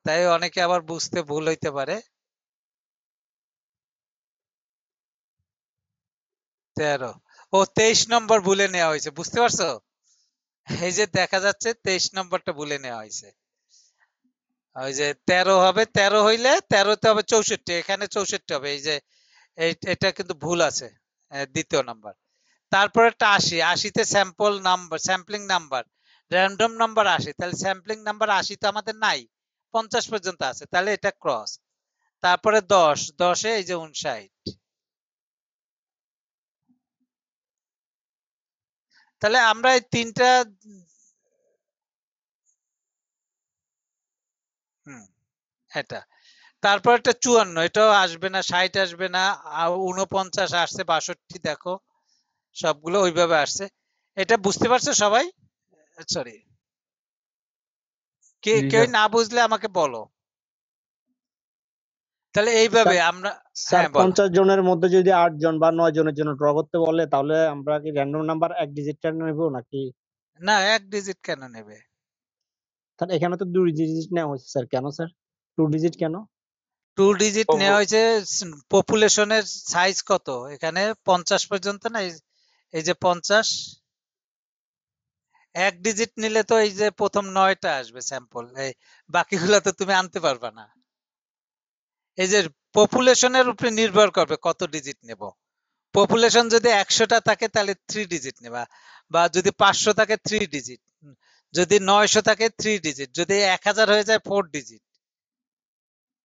তাই অনেকে আবার বুঝতে ভুল হইতে পারে। 13, ও 23 নম্বর ভুলে নেওয়া হয়েছে, বুঝতে পারছো? এই যে দেখা যাচ্ছে 23 নম্বরটা ভুলে নেওয়া হয়েছে। ওই যে 13 হবে, 13 হইলে 13তে হবে 64, এখানে 64 হবে। এই যে এটা কিন্তু ভুল আছে, দ্বিতীয় নাম্বার। তারপরেরটা 80, 80-তে sample number, sampling number, random number 80, তাহলে স্যাম্পলিং নাম্বার 80 তো আমাদের নাই, 50 পর্যন্ত আছে, তাহলে এটা ক্রস। তারপরে 10, 10-এ এই যে 59। তাহলে আমরা এই তিনটা, হুম, এটা তারপর একটা 54, এটাও আসবে না, 60 আসবে না, 49 আসছে, 62 দেখো সবগুলো ওইভাবে আসছে। এটা বুঝতে পারছো সবাই? সরি, জি কেউ স্যার। না বুঝলে আমাকে বলো। তাহলে এইভাবে স্যার আমরা, স্যার হ্যাঁ বলো। 50 জনের মধ্যে যদি 8 জন বা 9 জনের জন্য ড্র করতে বলে, তাহলে আমরা কি র্যান্ডম নাম্বার এক ডিজিটটা নেব নাকি? না, এক ডিজিট কেন নেবে? স্যার এখানে তো 2 ডিজিট নেওয়া হয়েছে স্যার, কেন স্যার 2 ডিজিট কেন? 2 ডিজিট নেওয়া হয়েছে, পপুলেশনের সাইজ কত এখানে? 50 পর্যন্ত না? এই যে 50, এক ডিজিট নিলে তো এই যে প্রথম 9টা আসবে স্যাম্পল, এই বাকিগুলো তো তুমি আনতে পারবা না। এই যে পপুলেশনের উপরে নির্ভর করবে কত ডিজিট নেব। পপুলেশন যদি 100টা থাকে তাহলে 3 ডিজিট নেবা, বা যদি 500 থাকে 3 ডিজিট, যদি 900 থাকে 3 ডিজিট, যদি 1000 হয়ে যায় 4 ডিজিট।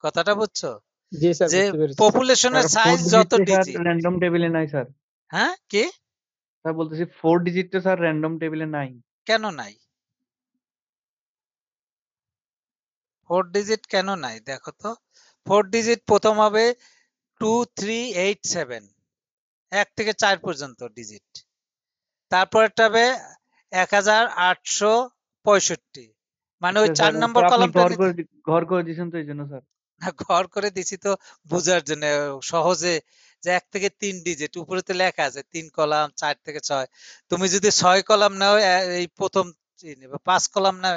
কথাটা বুঝছো? জি স্যার, যে বুঝতে পেরেছি স্যার। স্যার পপুলেশনের ফোর সাইজ ডিজিট যত স্যার ডিজিট। র্যান্ডম টেবিলে নাই স্যার। হ্যাঁ কি? স্যার বলতেছি 4 ডিজিট স্যার র্যান্ডম টেবিলে নাই। কেন নাই? 4 ডিজিট কেন নাই দেখো তো। 4 ডিজিট প্রথম হবে 2387, 1 থেকে 4 পর্যন্ত ডিজিট। তারপরেরটা হবে 1865, মানে ওই আচ্ছা 4 স্যার, নম্বর স্যার আপনি কলামটা নিতে। ঘর করে দিয়েছেন তো এই জন্য স্যার। না, ঘর করে দিছি তো বুঝার জন্য সহজে, যে 1 থেকে 3 ডিজিট উপরে তো লেখা আছে 3 কলাম, 4 থেকে 6। তুমি যদি 6 কলাম নাও, এই প্রথম নেবে, 5 কলাম নাও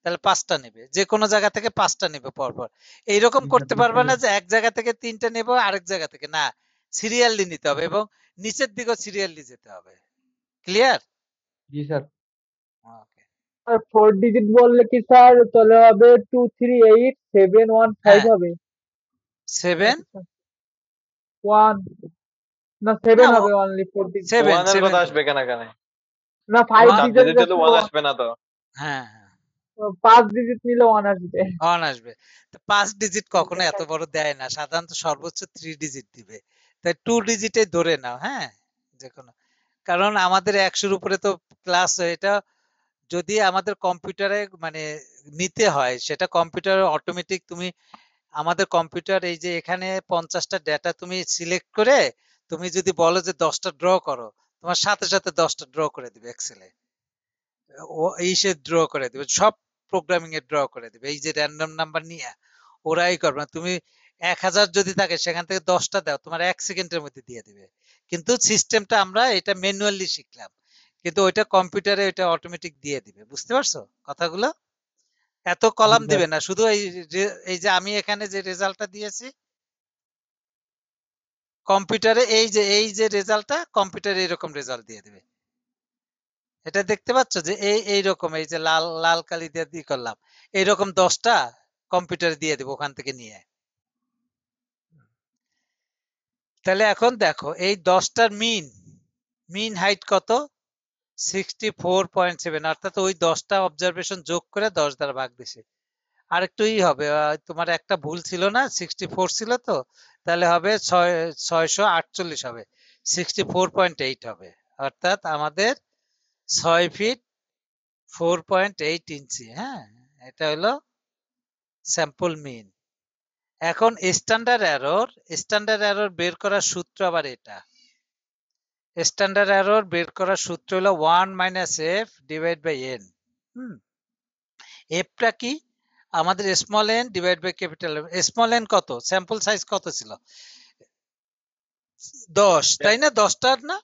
তাহলে 5টা নেবে, যে কোনো জায়গা থেকে 5টা নেবে পরপর। এইরকম জি স্যার, করতে বুঝতে পারবে না পেরেছি। যে এক জায়গা থেকে 3টা নেব, আরেক জায়গা থেকে না, সিরিয়ালি নিতে হবে, এবং নিচের দিকেও সিরিয়ালি যেতে হবে। ক্লিয়ার? জি স্যার। ওকে। আর 4 ডিজিট বললে কি স্যার তাহলে হবে 238 715 হ্যাঁ, হবে 7, নাকি স্যার? 1 না 7 না, হবে অনলি 4 ডিজিট। 7 ওয়ানের 7, কথা আসবে কেন এখানে? না 5 ওয়ান, 4 ডিজিট ডিজিট হলে আসলে ওয়ান আসবে না তো। হ্যাঁ হ্যাঁ, 5 ডিজিট নিলে 1 আসবে। অন আসবে। তো 5 ডিজিট কখনো এত বড় দেয় না, সাধারণত সর্বোচ্চ 3 ডিজিট দিবে। তাই 2 ডিজিটে ধরে নাও, হ্যাঁ, যে কোনো। কারণ আমাদের 100-র উপরে তো ক্লাস, এটা যদি আমাদের কম্পিউটারে মানে নিতে হয়, সেটা কম্পিউটারে অটোমেটিক, তুমি আমাদের কম্পিউটার এই যে এখানে 50টা ডেটা তুমি সিলেক্ট করে, তুমি যদি বলো যে 10টা ড্র করো, তোমার সাথে সাথে 10টা ড্র করে দিবে এক্সেলে। ও ইসে ড্র করে দিবে, সব প্রোগ্রামিং এ ড্র করে দিবে, এই যে র্যান্ডম নাম্বার নিয়ে ওরাই করবে না। তুমি 1000 যদি থাকে সেখান থেকে 10টা দাও, তোমার 1 সেকেন্ডের মধ্যে দিয়ে দিবে। কিন্তু সিস্টেমটা আমরা এটা ম্যানুয়ালি শিখলাম, কিন্তু ওইটা কম্পিউটারে ওইটা অটোমেটিক দিয়ে দিবে। বুঝতে পারছো কথাগুলো? এত জি কলাম স্যার। দিবে না, শুধু এই যে আমি এখানে যে রেজাল্টটা দিয়েছি কম্পিউটারে, এই যে রেজাল্টটা কম্পিউটারে এরকম রেজাল্ট দিয়ে দিবে। এটা দেখতে পাচ্ছ যে এইরকম, এই যে লাল লাল কালি দিয়ে দিয়ে করলাম, এইরকম 10টা কম্পিউটারে দিয়ে দেবো ওখান থেকে নিয়ে। তাহলে এখন দেখো এই 10টার মিন হাইট কত? 64.7, অর্থাৎ ওই 10টা অবজারভেশন যোগ করে 10 দ্বারা ভাগ দিছে। আর একটু হবে, তোমার একটা ভুল ছিল না, 64 ছিল তো, তাহলে হবে 648 হবে, 64.8 হবে। অর্থাৎ আমাদের 6 ফিট 4.8 ইঞ্চি। হ্যাঁ, এটা হলো স্যাম্পল মিন। এখন স্ট্যান্ডার্ড এরর বের করার সূত্র আবার এটা। স্ট্যান্ডার্ড এরর বের করার সূত্র হলো 1 minus F divide by N. এফটা কি? আমাদের small N divide by capital N. Small N কত? স্যাম্পল সাইজ কত ছিল? 10, তাই না? 10টার না?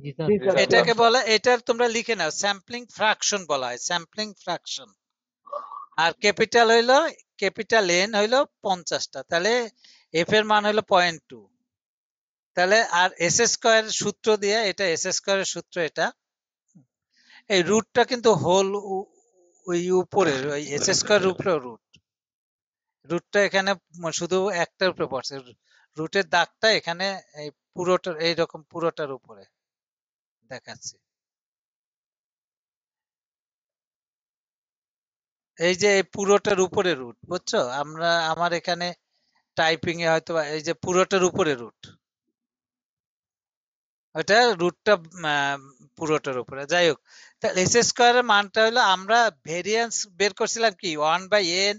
জি স্যার। এটাকে বলা, এটার তোমরা লিখে নাও স্যাম্পলিং ফ্র্যাকশন বলা হয়, স্যাম্পলিং ফ্র্যাকশন। আর ক্যাপিটাল এন হইলো 50টা, তাহলে এফ এর মান হলো 0.2। তাহলে আর এস স্কয়ার সূত্র দিয়ে, এটা এস স্কয়ারের সূত্র এটা। এই রুটটা কিন্তু হোল ওই উপরে, ওই এস স্কয়ার উপরে রুটটা এখানে শুধু একটার উপরে পড়ছে। রুটের দাগটা এখানে এই পুরোটা এইরকম পুরোটার উপরে দেখাচ্ছে। এই যে এই পুরোটার উপরে রুট, বুঝছো? আমার এখানে টাইপিং এ হয়তো এই যে পুরোটার উপরে রুট, ওটা রুটটা পুরোটার উপরে। যাই হোক, তাহলে এস স্কয়ারের মানটা হলো, আমরা ভেরিয়েন্স বের করছিলাম কি 1/n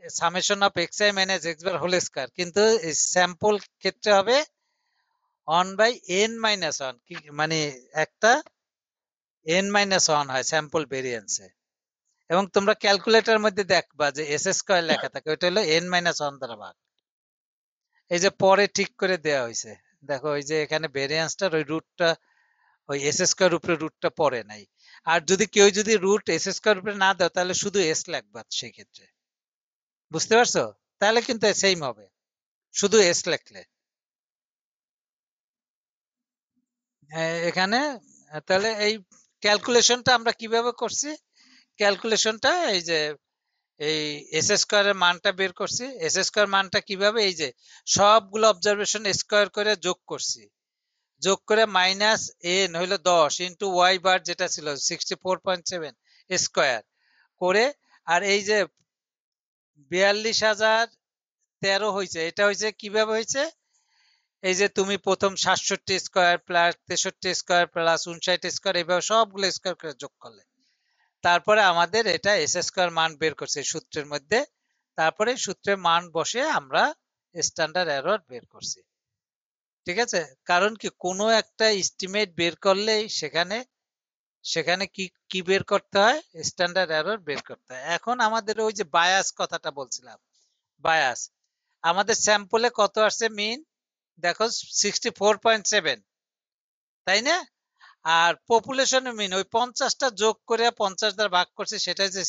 summation of xi minus x bar whole square, কিন্তু স্যাম্পল ক্ষেত্রে হবে 1/n মাইনাস 1, কি মানে একটা n মাইনাস 1 হয় স্যাম্পল ভেরিয়েন্সে। এবং তোমরা ক্যালকুলেটরের মধ্যে দেখবা যে এস স্কয়ার লেখা থাকে, ওইটা হলো n মাইনাস 1 দ্বারা ভাগ। এই যে পরে ঠিক করে দেওয়া হয়েছে, দেখো ওই যে এখানে ভেরিয়েন্সটার ওই রুটটা ওই এস স্কয়ার উপরে রুটটা পড়ে নাই। আর যদি কেউ যদি রুট এস স্কয়ার উপরে না দাও, তাহলে শুধু এস লিখবা সেক্ষেত্রে। বুঝতে পারছো? তাহলে কিন্তু সেম হবে শুধু এস লিখলে। এখানে তাহলে এই ক্যালকুলেশনটা আমরা কিভাবে করছি? ক্যালকুলেশনটা এই যে এই এস স্কয়ারের মানটা বের করছি। এস স্কয়ার মানটা কিভাবে? এই যে সবগুলো অবজারভেশন স্কয়ার করে যোগ করছি, যোগ করে মাইনাস এন হইলো 10 ইন্টু ওয়াই বার যেটা ছিল 64.7 স্কয়ার করে, আর এই যে 42,013 হয়েছে, এটা হয়েছে কিভাবে হয়েছে? এই যে তুমি প্রথম 67 square plus 63 square plus 59 square, এইভাবে সবগুলো স্কয়ার করে যোগ করলে তারপরে আমাদের এটা এস স্কয়ার মান বের করছে সূত্রের মধ্যে। তারপরে সূত্রের মান বসে আমরা স্ট্যান্ডার্ড এরর বের করছি। ঠিক আছে? কারণ কি কোনো একটা এস্টিমেট বের করলেই সেখানে সেখানে কি কি বের করতে হয়? স্ট্যান্ডার্ড এরর বের করতে হয়। এখন আমাদের ওই যে বায়াস কথাটা বলছিলাম, বায়াস আমাদের স্যাম্পলে কত আসছে মিন? দেখো 64.7, তাই না? আর পপুলেশন মিন ওই 50টা যোগ করে 50 দ্বারা ভাগ করছে, সেটা যে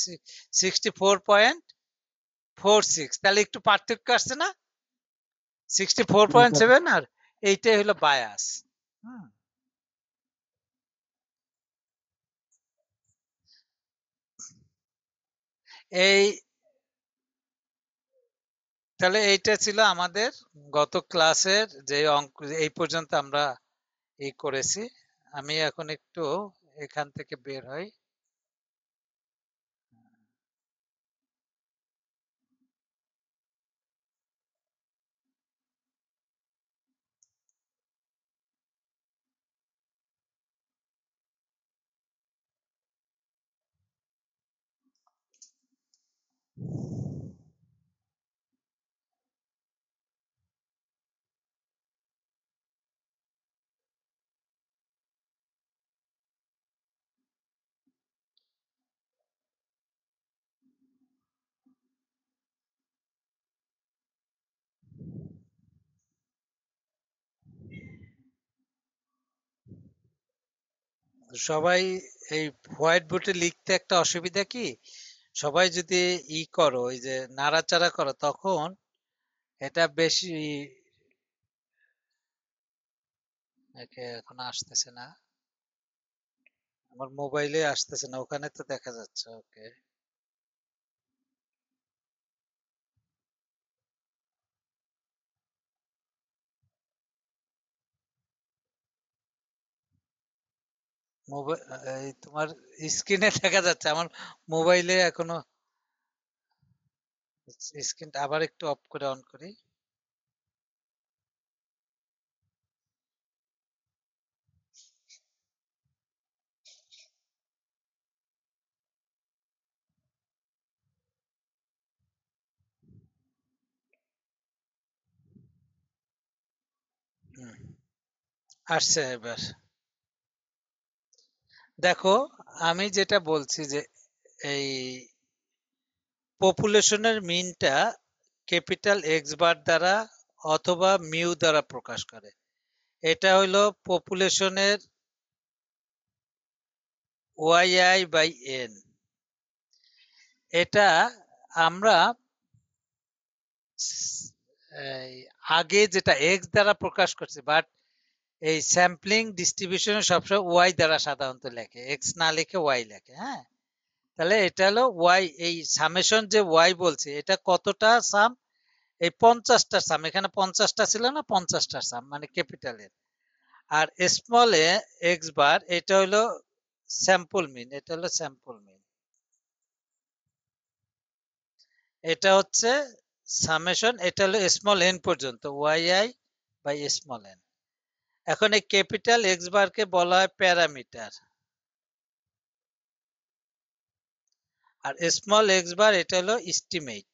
64.46, তাহলে একটু পার্থক্য আসছে না? জি স্যার। 64.7 আর এইটাই হলো বায়াস। এই তাহলে এইটা ছিল আমাদের গত ক্লাসের যে অঙ্ক, এই পর্যন্ত আমরা এই করেছি। আমি এখন একটু এখান থেকে বের হই। সবাই এই হোয়াইট বোর্ডে লিখতে একটা অসুবিধা কি, সবাই যদি করো, ওই যে নাড়াচাড়া করো, তখন এটা বেশি এখন আসতেছে না, আমার মোবাইলে আসতেছে না, ওখানে তো দেখা যাচ্ছে। ওকে, মোবাইল, এই তোমার স্ক্রিনে দেখা যাচ্ছে, আমার মোবাইলে এখনো স্ক্রিনটা আবার একটু অফ করে অন করি। হুম, আসছে এবার। দেখো, আমি যেটা বলছি যে এই পপুলেশনের মিনটা ক্যাপিটাল এক্স বার দ্বারা অথবা মিউ দ্বারা প্রকাশ করে। এটা হলো পপুলেশনের ওয়াই আই বাই এন। এটা আমরা এই আগে যেটা এক্স দ্বারা প্রকাশ করছি, বাট এই স্যাম্পলিং ডিস্ট্রিবিউশনে সবসময় ওয়াই দ্বারা সাধারণত লেখে, এক্স না লিখে ওয়াই লেখে। হ্যাঁ, তাহলে এটা হলো ওয়াই, এই সামেশন যে ওয়াই বলছে, এটা কতটা সাম, এই 50টা সাম, এখানে 50টা ছিল না, 50টা সাম মানে ক্যাপিটালের। আর স্মল এ এক্স বার এটা হলো স্যাম্পল মিন, এটা হলো স্যাম্পল মিন, এটা হচ্ছে সামেশন, এটা হলো স্মল এন পর্যন্ত, Y I by small N. এখন এই ক্যাপিটাল এক্স বারকে বলা হয় প্যারামিটার, আর স্মল এক্স বার এটা হলো এস্টিমেট।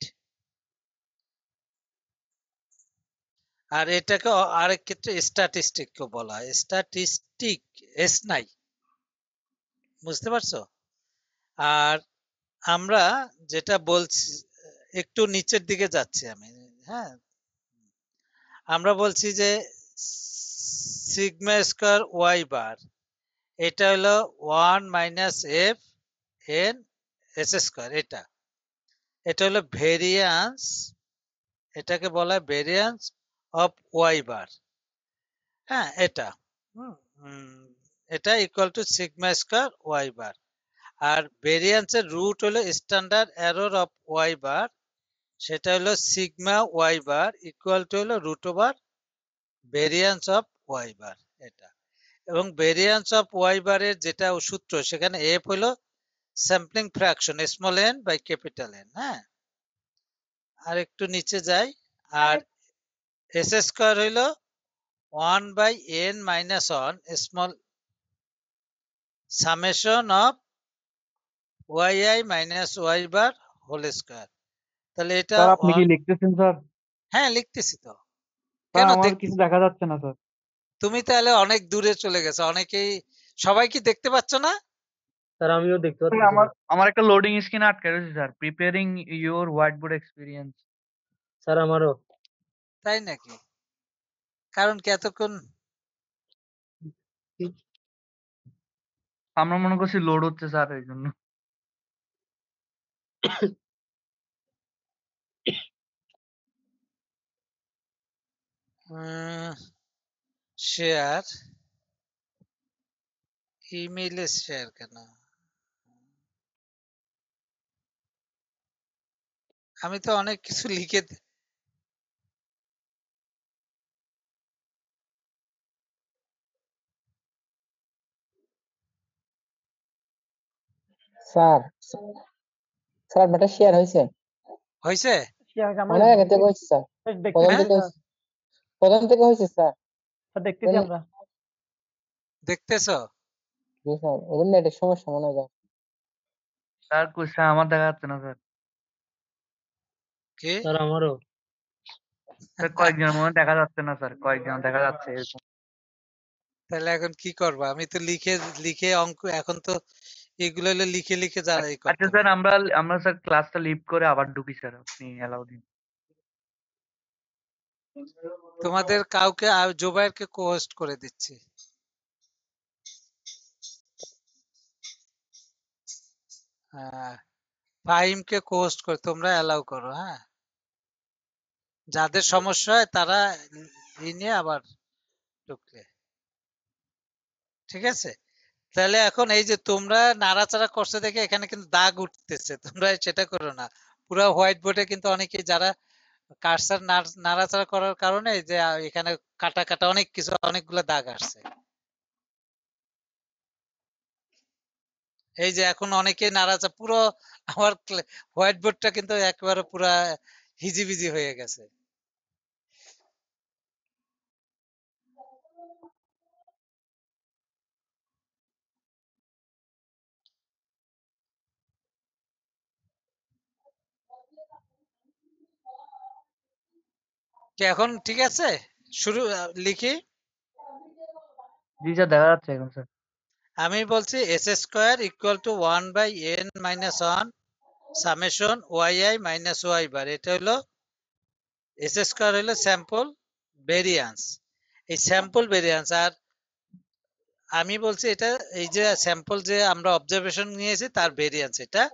আর এটাকে আরেক ক্ষেত্রে স্ট্যাটিস্টিক বলা হয়, স্ট্যাটিস্টিক, এস নাই, বুঝতে পারছো? আর আমরা যেটা বলছি, একটু নিচের দিকে যাচ্ছি আমি। হ্যাঁ, আমরা বলছি যে সিগমা স্কয়ার ওয়াই বার এটা হলো 1 - f n s স্কয়ার, এটা এটা হলো ভেরিয়ান্স, এটাকে বলা হয় ভেরিয়ান্স অফ ওয়াই বার। হ্যাঁ, এটা হুম, এটা equal to sigma square Y bar. আর ভেরিয়ান্সের রুট হলো standard error of Y bar, সেটা হলো sigma Y bar equal to হলো root over variance of Y bar, এটা। এবং ভেরিয়ান্স অফ ওয়াই বারের যেটা সূত্র, সেখানে এফ হলো sampling fraction small N by capital N. হ্যাঁ, আর একটু নিচে যাই, আর এস স্কয়ার হইলো 1/n-1 small summation of Y I minus Y bar whole square. তাহলে এটা স্যার আপনি কি লিখতেছেন স্যার? হ্যাঁ, লিখতেছি তো। স্যার কেন আমার কিছু দেখা যাচ্ছে না স্যার। তুমি তাহলে অনেক দূরে চলে গেছো, অনেকেই, সবাই কি দেখতে পাচ্ছ না? স্যার আমিও দেখতে স্যার পাচ্ছি আমার না। আমার একটা লোডিং স্ক্রিন আটকে রয়েছে sir. Preparing your white board experience. Sir আমারও। তাই নাকি? কারণ কি এতক্ষণ আমরা মনে করছি লোড হচ্ছে স্যার, এই জন্য। শেয়ার, ইমেইলে শেয়ার কেন? আমি তো অনেক কিছু লিখে স্যার স্যার আপনারটা শেয়ার হয়েছে? হয়েছে। অনেক আগে থেকে হয়েছে স্যার, প্রথম হ্যাঁ, থেকে প্রথম থেকে হয়েছে স্যার। দেখতেছি আমরা। দেখতেছো? জি স্যার, ওদের নেটের সমস্যা মনে হয়। স্যার কই স্যার, আমার দেখা যাচ্ছে না স্যার। কি? স্যার আমারও। স্যার কয়েকজনের মনে হয় দেখা যাচ্ছে না স্যার, কয়েকজন দেখা যাচ্ছে এরকম। তাহলে এখন কি করবো? আমি তো লিখে লিখে অঙ্ক, এখন তো এগুলো হলো লিখে লিখে যারাই আচ্ছা করতে স্যার, হবে। আমরা স্যার ক্লাসটা লিভ করে আবার ঢুকি স্যার, আপনি অ্যালাউ দিন। তোমাদের কাউকে জোবাইরকে কোহোস্ট করে দিচ্ছি। ফাহিমকে কোস্ট করে তোমরা অ্যালাউ করো, হ্যাঁ। যাদের সমস্যা হয় তারা নিয়ে আবার ঢুকলে, ঠিক আছে। তাহলে এখন এই যে তোমরা নাড়াচাড়া করছে দেখে এখানে কিন্তু দাগ উঠতেছে, তোমরা সেটা করো না। পুরো হোয়াইট বোর্ডে কিন্তু অনেকে যারা কার্সার নাড়াচাড়া করার কারণে এই যে এখানে কাটা কাটা অনেক কিছু অনেকগুলো দাগ আসছে। এই যে এখন অনেকে নাড়াচাড়া পুরো আমার হোয়াইট বোর্ডটা কিন্তু একেবারে পুরা হিজিবিজি হয়ে গেছে। কি এখন ঠিক আছে? শুরু লিখি। জি স্যার, দেখা যাচ্ছে এখন স্যার। আমি বলছি S square equal to 1/n minus 1 summation Y minus Y bar. এটা হলো এস স্কোয়ার, হলো স্যাম্পল ভেরিয়ান্স। এই স্যাম্পল ভেরিয়ান্স, আর আমি বলছি এটা এই যে স্যাম্পল যে আমরা অবজারভেশন নিয়েছি তার ভেরিয়ান্স এটা।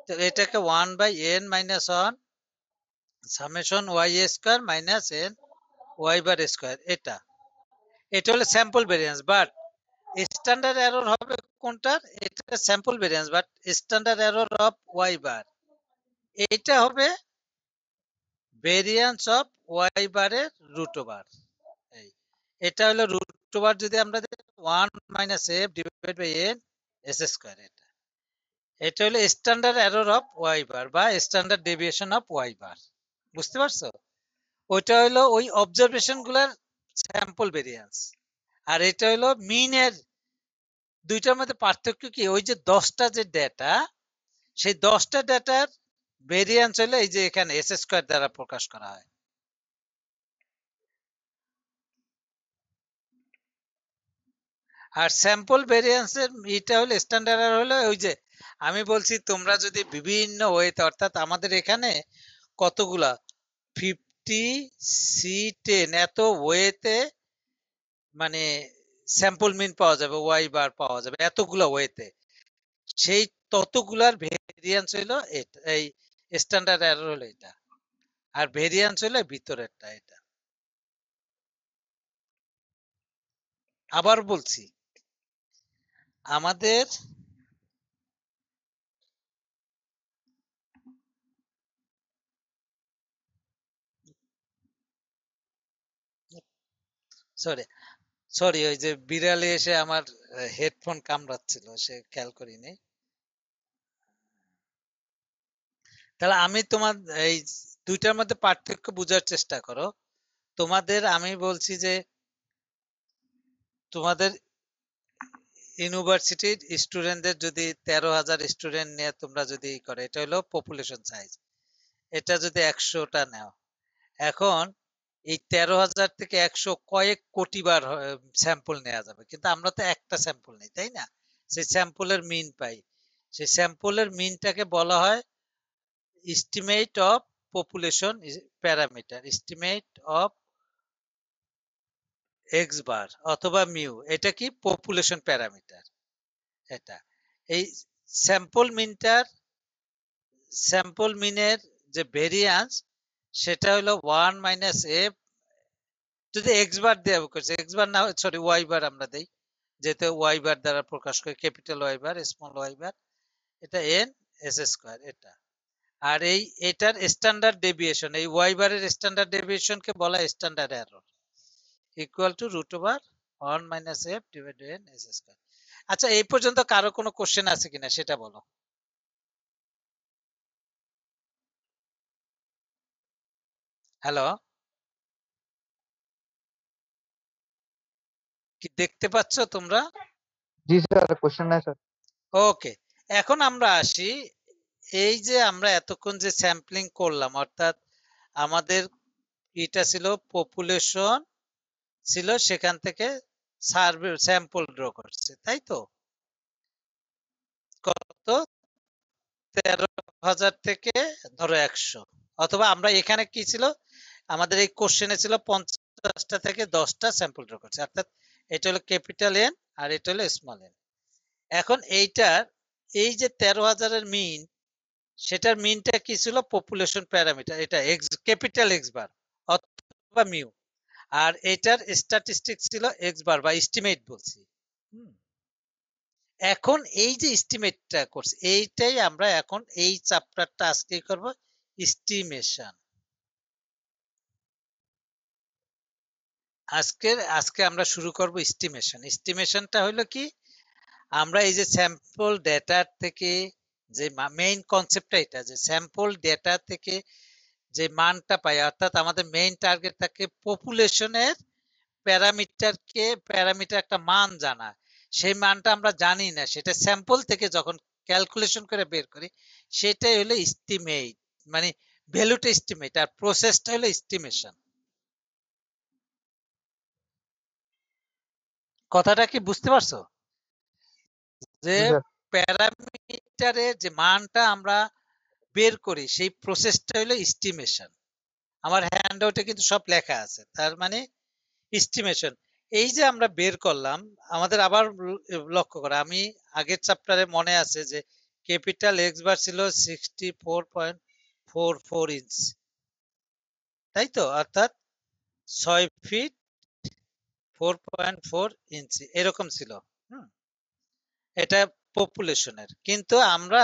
তো এটাকে 1/n minus 1 summation Y square minus n Y bar square. এটা এটা হলো sample variance, but standard error হবে কোনটার? এটা sample variance, but standard error of Y bar এইটা হবে ভেরিয়ান্স অফ ওয়াই বারের রুট ওভার। এই এটা হলো রুট ওভার, যদি আমরা 1 minus F divide by N S square. এটা এটা হলো standard error of Y bar বা স্ট্যান্ডার্ড ডেভিয়েশন অফ ওয়াই বার। বুঝতে পারছো? ওইটা হলো ওই অবজারভেশন গুলার স্যাম্পল ভেরিয়ান্স। আর এটা হলো মিনের, দুইটার মধ্যে পার্থক্য কি? ওই যে 10টা যে ডেটা, সেই 10টা ডেটার ভেরিয়ান্স হলো এই যে এখানে এস স্কোয়ার দ্বারা প্রকাশ করা হয়। আর স্যাম্পল ভেরিয়েন্সের এটা হলো স্ট্যান্ডার্ড এরর, হলো ওই যে আমি বলছি তোমরা যদি বিভিন্ন ওয়েতে, অর্থাৎ আমাদের এখানে কতগুলা 50 C10 এত ওয়েতে মানে স্যাম্পল মিন পাওয়া যাবে, ওয়াই বার পাওয়া যাবে এতগুলা ওয়েতে। সেই ততগুলার ভেরিয়েন্স হলো এটা, এই স্ট্যান্ডার্ড এরর হলো এটা। আর ভেরিয়েন্স হলো ভিতরেরটা এটা। আবার বলছি আমাদের সরি সরি ওই যে বিড়ালে এসে আমার হেডফোন কামড়াচ্ছিল, সে খেয়াল করিনি। তাহলে আমি তোমার এই দুইটার মধ্যে পার্থক্য বোঝার চেষ্টা করো। তোমাদের আমি বলছি যে তোমাদের ইউনিভার্সিটির স্টুডেন্টদের যদি 13,000 স্টুডেন্ট নিয়ে তোমরা যদি করে, এটা হলো পপুলেশন সাইজ। এটা যদি 100টা নাও, এখন এই 13,000 থেকে 100 কয়েক কোটি বার স্যাম্পল নেওয়া যাবে, কিন্তু আমরা তো একটা স্যাম্পল নেই, তাই না? সেই স্যাম্পলের মিন পাই, সেই স্যাম্পলের মিনটাকে বলা হয় estimate of population parameter, estimate of x bar অথবা মিউ। এটা কি? Population parameter. এটা এই স্যাম্পল মিনের যে ভেরিয়ান্স, সেটা হলো 1 মাইনাস এফ, যদি এক্স বার দেওয়া করছে, এক্স বার না, সরি ওয়াই বার আমরা দেই, যেহেতু ওয়াই বার দ্বারা প্রকাশ করে, capital Y bar small Y bar, এটা এন এস স্কোয়ার এটা। আর এই এটার স্ট্যান্ডার্ড ডেভিয়েশন, এই ওয়াই বারের স্ট্যান্ডার্ড ডেভিয়েশন কে বলা standard error, equal to root over 1 minus F divide by N S square. আচ্ছা, এই পর্যন্ত কারো কোনো কোশ্চেন আছে কিনা সেটা বলো। হ্যালো, কি দেখতে পাচ্ছ তোমরা? জি স্যার, কোশ্চেন নাই স্যার। ওকে, এখন আমরা আসি, এই যে আমরা এতক্ষণ যে স্যাম্পলিং করলাম, অর্থাৎ আমাদের এটা ছিল পপুলেশন ছিল, সেখান থেকে সার্ভে স্যাম্পল ড্র করছে, তাই তো? কত? 13,000 থেকে ধরো 100, অথবা আমরা এখানে কি ছিল, আমাদের এই কোশ্চেনে ছিল 50টা থেকে 10টা স্যাম্পল ড্র করছে, অর্থাৎ এটা হলো ক্যাপিটাল এন আর এটা হলো স্মল এন। এখন এইটার এই যে 13,000-এর মিন, সেটার মিনটা কি ছিল? পপুলেশন প্যারামিটার, এটা এক্স, ক্যাপিটাল এক্স বার অথবা মিউ, আর এটার স্ট্যাটিস্টিক্স ছিল এক্স বার বা এস্টিমেট বলছি। এখন এই যে এস্টিমেটটা করছি, এইটাই আমরা এখন এই চ্যাপ্টারটা আজকে করব, এস্টিমেশন। আজকে আমরা শুরু করব এস্টিমেশন। এস্টিমেশনটা হলো কি, আমরা এই যে স্যাম্পল ডেটা থেকে যে মেইন কনসেপ্টটা, এটা যে স্যাম্পল ডেটা থেকে যে মানটা পাই, অর্থাৎ আমাদের মেইন টার্গেট থাকে পপুলেশনের প্যারামিটার একটা মান জানা। সেই মানটা আমরা জানি না, সেটা স্যাম্পল থেকে যখন ক্যালকুলেশন করে বের করি, সেটাই হলো এস্টিমেট, মানে ভ্যালুটা এস্টিমেট, আর প্রসেসটা হলো এস্টিমেশন। কথাটা কি বুঝতে পারছো? যে জি স্যার। প্যারামিটারের যে মানটা আমরা বের করি, সেই প্রসেসটা হলো এস্টিমেশন। আমার হ্যান্ডআউটে কিন্তু সব লেখা আছে। তার মানে এস্টিমেশন, এই যে আমরা বের করলাম, আমাদের আবার লক্ষ্য করা, আমি আগের চ্যাপ্টারে মনে আছে যে ক্যাপিটাল এক্স বার ছিল 64.44 ইঞ্চ, তাই তো? অর্থাৎ 6 ফিট 4.4 ইঞ্চি এরকম ছিল। এটা পপুলেশনের। কিন্তু আমরা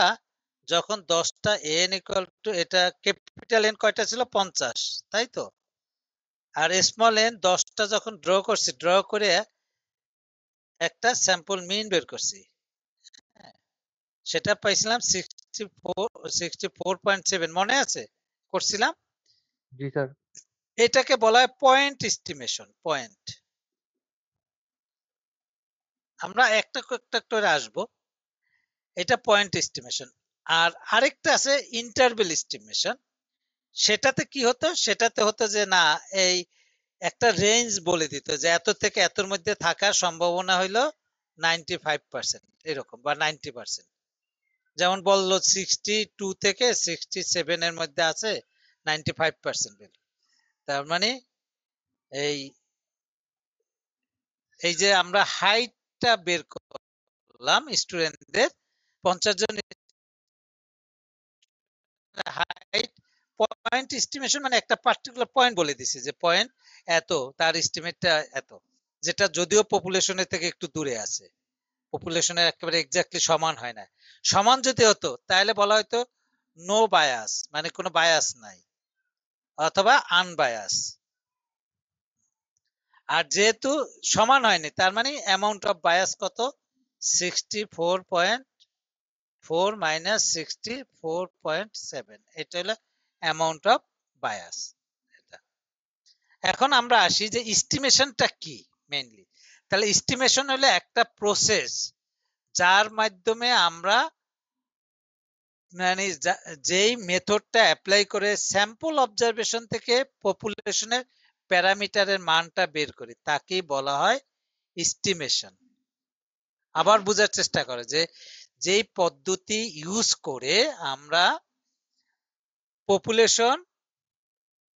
যখন 10টা এন ইকুয়াল টু, এটা ক্যাপিটাল এন কয়টা ছিল? 50, তাই তো? আর স্মল এন 10টা যখন ড্র করছি, ড্র করে একটা স্যাম্পল মিন বের করছি, সেটা পাইছিলাম 64.7, মনে আছে? করছিলাম। জি স্যার। এটাকে বলা হয় পয়েন্ট এস্টিমেশন। পয়েন্ট, আমরা একটা একটা করে আসবো। এটা পয়েন্ট এস্টিমেশন। আর আরেকটা আছে ইন্টারভেল এস্টিমেশন। সেটাতে কি হতো? সেটাতে হতো যে না, এই একটা রেঞ্জ বলে দিত যে এত থেকে এতর মধ্যে থাকার সম্ভাবনা হইলো 95% এরকম, বা 90%। যেমন বললো 62 থেকে 67 এর মধ্যে আছে 95% ভ্যালু। তার মানে এই এই যে আমরা হাইটটা বের করলাম স্টুডেন্টদের, 50 জন হাইট, পয়েন্ট এস্টিমেশন মানে একটা পার্টিকুলার পয়েন্ট বলে দিছে যে পয়েন্ট এত, তার এস্টিমেটটা এত, যেটা যদিও পপুলেশনের থেকে একটু দূরে আছে, পপুলেশনের একেবারে এক্স্যাক্টলি সমান হয় না। সমান যদি হতো তাহলে বলা হয়তো নো বায়াস, মানে কোনো বায়াস নাই, অথবা আনবায়াস। আর যেহেতু সমান হয়নি, তার মানে অ্যামাউন্ট অফ বায়াস কত? 64.4 মাইনাস 64.7, এটা হলো অ্যামাউন্ট অফ বায়াস। এখন আমরা আসি যে এস্টিমেশনটা কি মেইনলি। তাহলে এস্টিমেশন হলো একটা প্রসেস যার মাধ্যমে আমরা, মানে যেই মেথডটা অ্যাপ্লাই করে স্যাম্পল অবজারভেশন থেকে পপুলেশনের প্যারামিটারের মানটা বের করি, তাকেই বলা হয় এস্টিমেশন। আবার বোঝার চেষ্টা করে যে যেই পদ্ধতি ইউজ করে আমরা পপুলেশন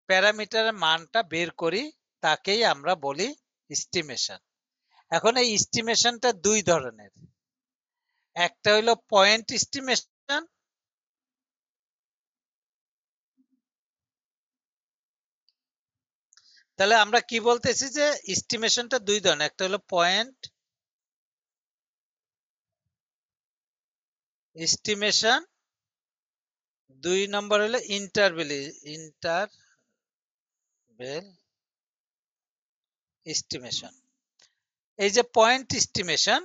প্যারামিটারের মানটা বের করি, তাকেই আমরা বলি এস্টিমেশন। এখন এই এস্টিমেশনটা দুই ধরনের। একটা হইলো পয়েন্ট এস্টিমেশন, তাহলে আমরা কি বলতেছি যে এস্টিমেশনটা দুই ধরনের, একটা হলো পয়েন্ট এস্টিমেশন, দুই নম্বর হলো ইন্টারভেল এস্টিমেশন। এই যে পয়েন্ট এস্টিমেশন,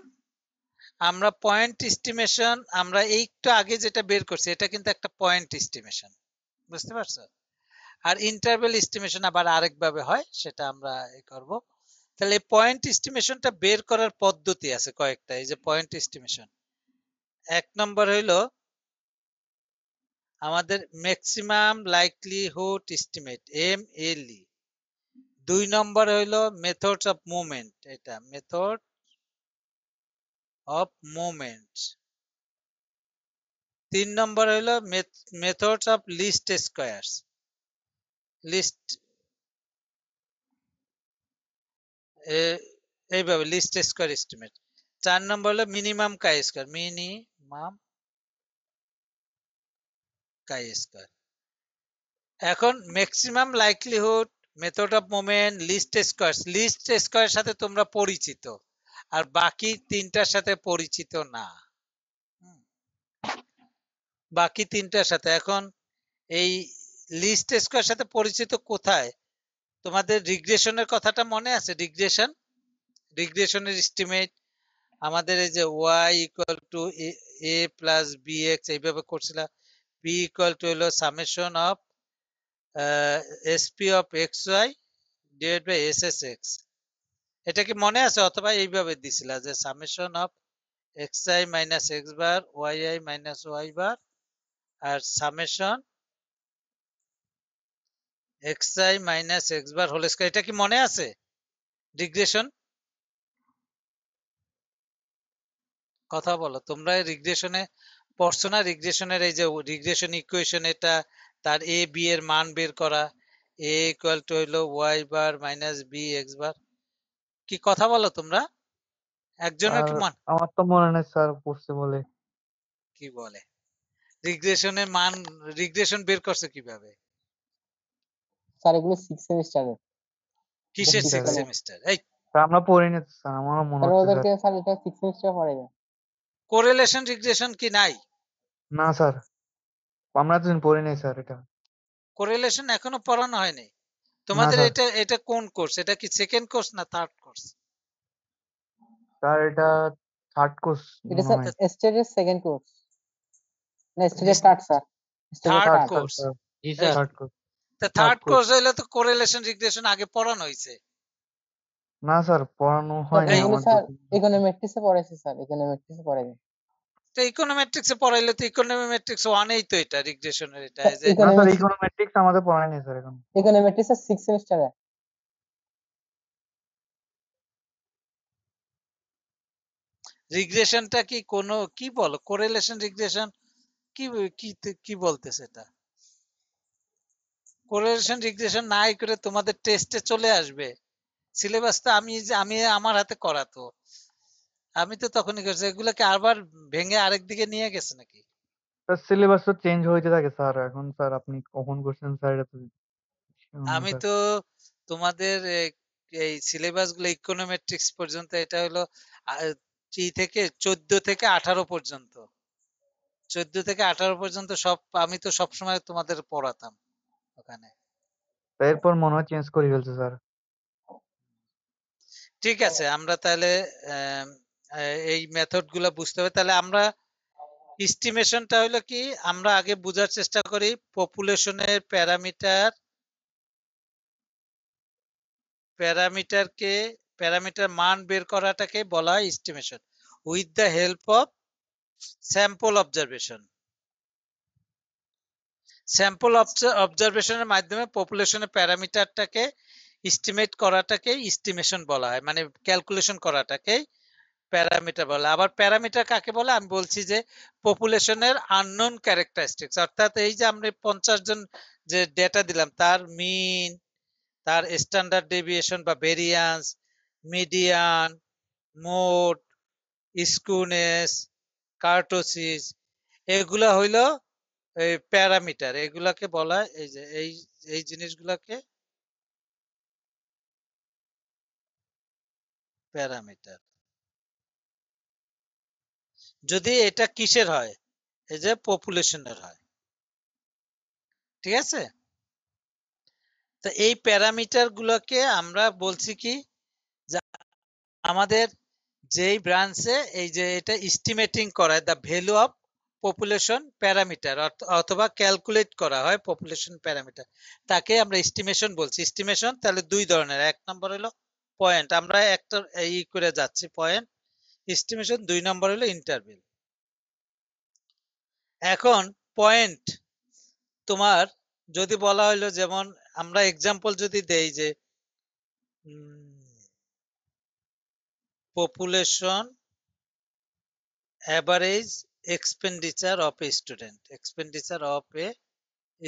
আমরা একটু আগে যেটা বের করছি, এটা কিন্তু একটা পয়েন্ট এস্টিমেশন, বুঝতে পারছো? আর ইন্টারভেল এস্টিমেশন আবার আরেক ভাবে হয়, সেটা আমরা করব। তাহলে পয়েন্ট এস্টিমেশনটা বের করার পদ্ধতি আছে কয়েকটা। এই যে পয়েন্ট এস্টিমেশন, এক নম্বর হইলো আমাদের ম্যাক্সিমাম লাইকলিহুড এস্টিমেট, MLE। দুই নম্বর হইলো মেথডস অফ মুভমেন্ট, এটা মেথড অফ মুভমেন্ট। তিন নম্বর হইলো methods of least squares, least, এইভাবে লিস্ট স্কয়ার এস্টিমেট। চার নম্বর হলো minimum chi square, minimum chi square. এখন maximum likelihood, method of moment, least square সাথে তোমরা পরিচিত, আর বাকি তিনটার সাথে পরিচিত না। হুম, বাকি তিনটার সাথে এখন এই লিস্ট স্কয়ার সাথে পরিচিত কোথায়? তোমাদের রিগ্রেশনের কথাটা মনে আছে? রিগ্রেশনের এস্টিমেট আমাদের এই যে y equal to a plus bx এইভাবে করছিলাম। b ইকুয়াল টু হলো summation of sp of xy divide by ssx। এটা কি মনে আছে? অথবা এইভাবে দিছিলা যে summation of xi minus x bar yi minus y bar আর summation xi minus x bar whole square. এটা কি মনে আছে? রিগ্রেশন, কথা বলো তোমরা। রিগ্রেশনে পড়ছো না? রিগ্রেশনের এই যে রিগ্রেশন ইকুয়েশন, এটা তার এ বি এর মান বের করা, এ ইকুয়াল টু হইলো y bar minus B x bar. কি কথা বলো তোমরা? একজনের আর কি মান আমার তো মনে নেই স্যার, পড়ছে বলে। কি বলে? রিগ্রেশনের মান, রিগ্রেশন বের করছে কিভাবে? স্যার এগুলো 6 সেমিস্টারের কিসের জি সিক্স স্যার। সেমিস্টার? এই স্যার আমরা পড়িনি তো স্যার, আমারও মনে স্যার হচ্ছে স্যার। ওদেরকে স্যার এটা 6 সেমিস্টার পড়াইবে। কোরিলেশন রিগ্রেশন কি নাই? না স্যার, আমরা এতদিন পড়িনি স্যার এটা। কোরিলেশন এখনো পড়ানো হয়নি না তোমাদের? স্যার। এটা কোন কোর্স? এটা কি সেকেন্ড কোর্স না থার্ড কোর্স? স্যার এটা থার্ড কোর্স এটা মনে স্যার হয়। স্টেজের সেকেন্ড কোর্স, না স্টেজের থার্ড স্যার, স্টেজের third third third. Sir, course. Sir জি এই স্যার। Third course. তা থার্ড থার্ড কোর্স। কোর্স হইলে তো কোরিলেশন রিগ্রেশন আগে পড়ানো হয়েছে। না স্যার, পড়ানো স্যার হয়নি এই ওগুলো আমার স্যার যতদূর। ইকোনমিক্সে পড়াইছে, স্যার ইকোনমিক্সে পড়াইবে। তো ইকোনমেট্রিক্সে পড়াইলে তো ইকোনমেট্রিক্স ওয়ানেই তো এটা রিগ্রেশনের, এটা স্যার এই যে না স্যার, ইকোনমিক্স, ইকোনোমেট্রিক্স আমাদের পড়ায়নি স্যার এখন। ইকোনমিক্স 6 সেমিস্টারে। রিগ্রেশনটা কি কোনো কি বলো? কোরিলেশন রিগ্রেশন কি কি কি বলতেছে এটা? কোরিলেশন রিগ্রেশন নাই করে তোমাদের টেস্টে চলে আসবে। সিলেবাসটা আমি আমার হাতে করাতো, আমি তো তখনই করছি। এগুলোকে আবার ভেঙে আরেক দিকে নিয়ে গেছে নাকি? স্যার সিলেবাস তো চেঞ্জ হইতে থাকে স্যার। এখন স্যার আপনি কখন করছেন স্যার এটা তো sure না আমি স্যার। তো তোমাদের এই সিলেবাস গুলো ইকোনমেট্রিক্স পর্যন্ত, এটা হলো কি থেকে 14 থেকে 18 পর্যন্ত, 14 থেকে 18 পর্যন্ত সব আমি তো সবসময় তোমাদের পড়াতাম ওখানে। এরপর মনে হয় চেঞ্জ করে ফেলছে স্যার। ঠিক আছে, আমরা তাহলে আম, এই মেথড গুলা বুঝতে হবে। তাহলে আমরা এস্টিমেশনটা হলো কি, আমরা আগে বোঝার চেষ্টা করি পপুলেশনের প্যারামিটার মান বের করাটাকে বলা হয় estimation with the help of sample observation. Sample অবজারভেশনের মাধ্যমে পপুলেশনের প্যারামিটারটাকে এস্টিমেট করাটাকে এস্টিমেশন বলা হয়, মানে ক্যালকুলেশন করাটাকে প্যারামিটার বলে। আবার প্যারামিটার কাকে বলে আমি বলছি যে পপুলেশনের আননোন ক্যারেক্টারিস্টিক্স, অর্থাৎ এই যে আমরা 50 জন যে ডেটা দিলাম তার মিন, তার স্ট্যান্ডার্ড ডেভিয়েশন বা ভেরিয়ান্স, মিডিয়ান, মোড, স্কুনেস, কার্টোসিস, এগুলা হইল এই প্যারামিটার। এগুলাকে বলা হয় এই যে এই জিনিসগুলাকে প্যারামিটার। যদি এটা কিসের হয়? এই যে পপুলেশনের হয়। ঠিক আছে? তো এই প্যারামিটার গুলোকে আমরা বলছি কি, যে আমাদের যেই ব্রাঞ্চে এই যে এটা এস্টিমেটিং করা the value of population parameter অথবা ক্যালকুলেট করা হয় পপুলেশন প্যারামিটার, তাকে আমরা এস্টিমেশন বলছি। এস্টিমেশন তাহলে দুই ধরনের, এক নম্বর হলো পয়েন্ট, আমরা একটা ই করে যাচ্ছি পয়েন্ট এস্টিমেশন, দুই নম্বর হলো ইন্টারভেল। এখন পয়েন্ট তোমার যদি বলা হলো, যেমন আমরা এক্সাম্পল যদি দেই যে population average expenditure of a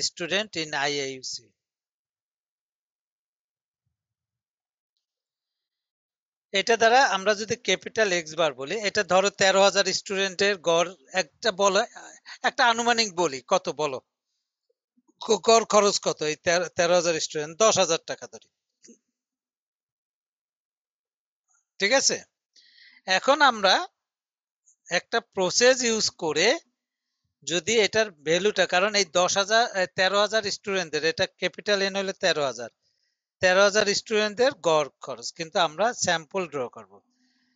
student in IIUC, এটা দ্বারা আমরা যদি ক্যাপিটাল এক্স বার বলি, এটা ধরো 13,000 স্টুডেন্টের গড়, একটা বলো, একটা আনুমানিক বলি, কত বলো গড় খরচ কত? এই 13,000 স্টুডেন্ট 10,000 টাকা ধরি, ঠিক আছে? এখন আমরা একটা প্রসেস ইউজ করে যদি এটার ভ্যালুটা, কারণ এই 13,000 স্টুডেন্টদের, এটা ক্যাপিটাল এন হলে 13,000 স্টুডেন্টদের গড় খরচ, কিন্তু আমরা স্যাম্পল ড্র করব।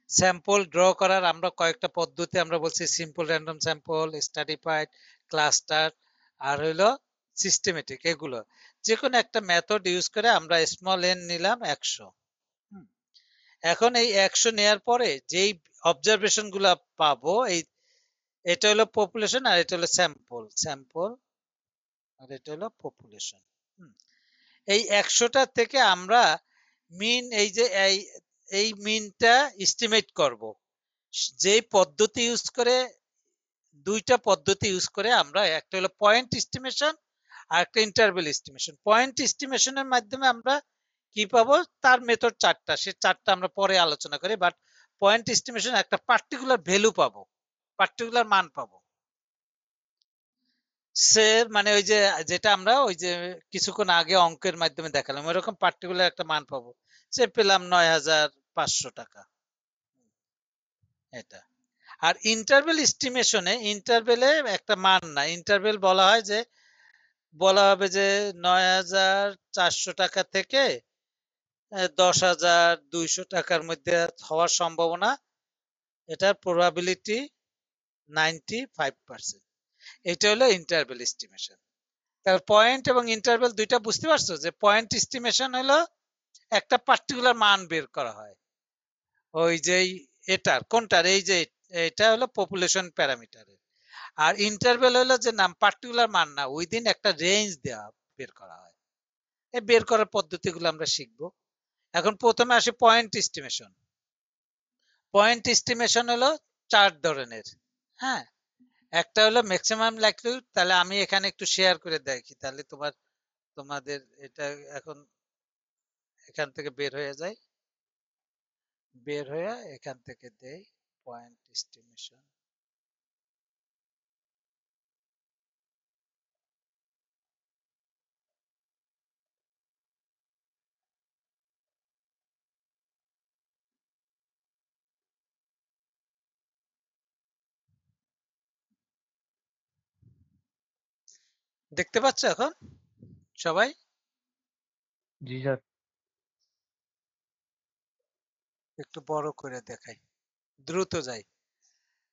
স্যাম্পল ড্র করার আমরা কয়েকটা পদ্ধতি আমরা বলছি, simple random sample, stratified, cluster, আর হইলো সিস্টেমেটিক। এগুলো যে কোনো একটা মেথড ইউজ করে আমরা স্মল এন নিলাম 100। এখন এই 100 নেয়ার পরে যেই অবজারভেশন গুলা পাবো, এটা হলো পপুলেশন আর এটা হলো স্যাম্পল আর এটা হলো পপুলেশন। এই 100টা থেকে আমরা মিন, এই যে এই মিনটা এস্টিমেট করব। যেই পদ্ধতি ইউজ করে, দুইটা পদ্ধতি ইউজ করে আমরা, একটা হলো পয়েন্ট এস্টিমেশন আর একটা ইন্টারভ্যাল এস্টিমেশন। পয়েন্ট এস্টিমেশনের মাধ্যমে আমরা কি পাবো, তার মেথড 4টা, সে 4টা আমরা পরে আলোচনা করি। বাট পয়েন্ট এস্টিমেশন একটা পার্টিকুলার ভ্যালু পাবো, পার্টিকুলার মান পাবো। সে মানে ওই যে যেটা আমরা ওই যে কিছুক্ষণ আগে অঙ্কের মাধ্যমে দেখালাম, ওইরকম পার্টিকুলার একটা মান পাবো। সে পেলাম 9,500 টাকা, এটা। আর ইন্টারভেল এস্টিমেশনে, ইন্টারভেলে একটা মান না, ইন্টারভেল বলা হয় যে, বলা হবে যে 9,400 টাকা থেকে 10,200 টাকার মধ্যে হওয়ার সম্ভাবনা, এটার প্রবাবিলিটি 95%। এটা হলো ইন্টারভেল এস্টিমেশন। তারপর পয়েন্ট এবং ইন্টারভেল দুইটা বুঝতে পারছো, যে পয়েন্ট এস্টিমেশন হলো একটা পার্টিকুলার মান বের করা হয়, ওই যে এটার কোনটার, এই যে এটা হলো পপুলেশন প্যারামিটারের। আর ইন্টারভেল হলো যে নাম পার্টিকুলার মান না, উইদিন একটা রেঞ্জ দেওয়া বের করা হয়। এই বের করার পদ্ধতিগুলো আমরা শিখবো। এখন প্রথমে আসি পয়েন্ট এস্টিমেশন। পয়েন্ট এস্টিমেশন হলো 4 ধরনের। হ্যাঁ, একটা হলো ম্যাক্সিমাম লাইকলিহুড। তাহলে আমি এখানে একটু শেয়ার করে দেখি, তাহলে তোমাদের এটা এখন এখান থেকে বের হয়ে যায়, বের হয়ে এখান থেকে দেই পয়েন্ট এস্টিমেশন। দেখতে পাচ্ছ এখন সবাই? জি স্যার। একটু বড় করে দেখাই, দ্রুত যাই।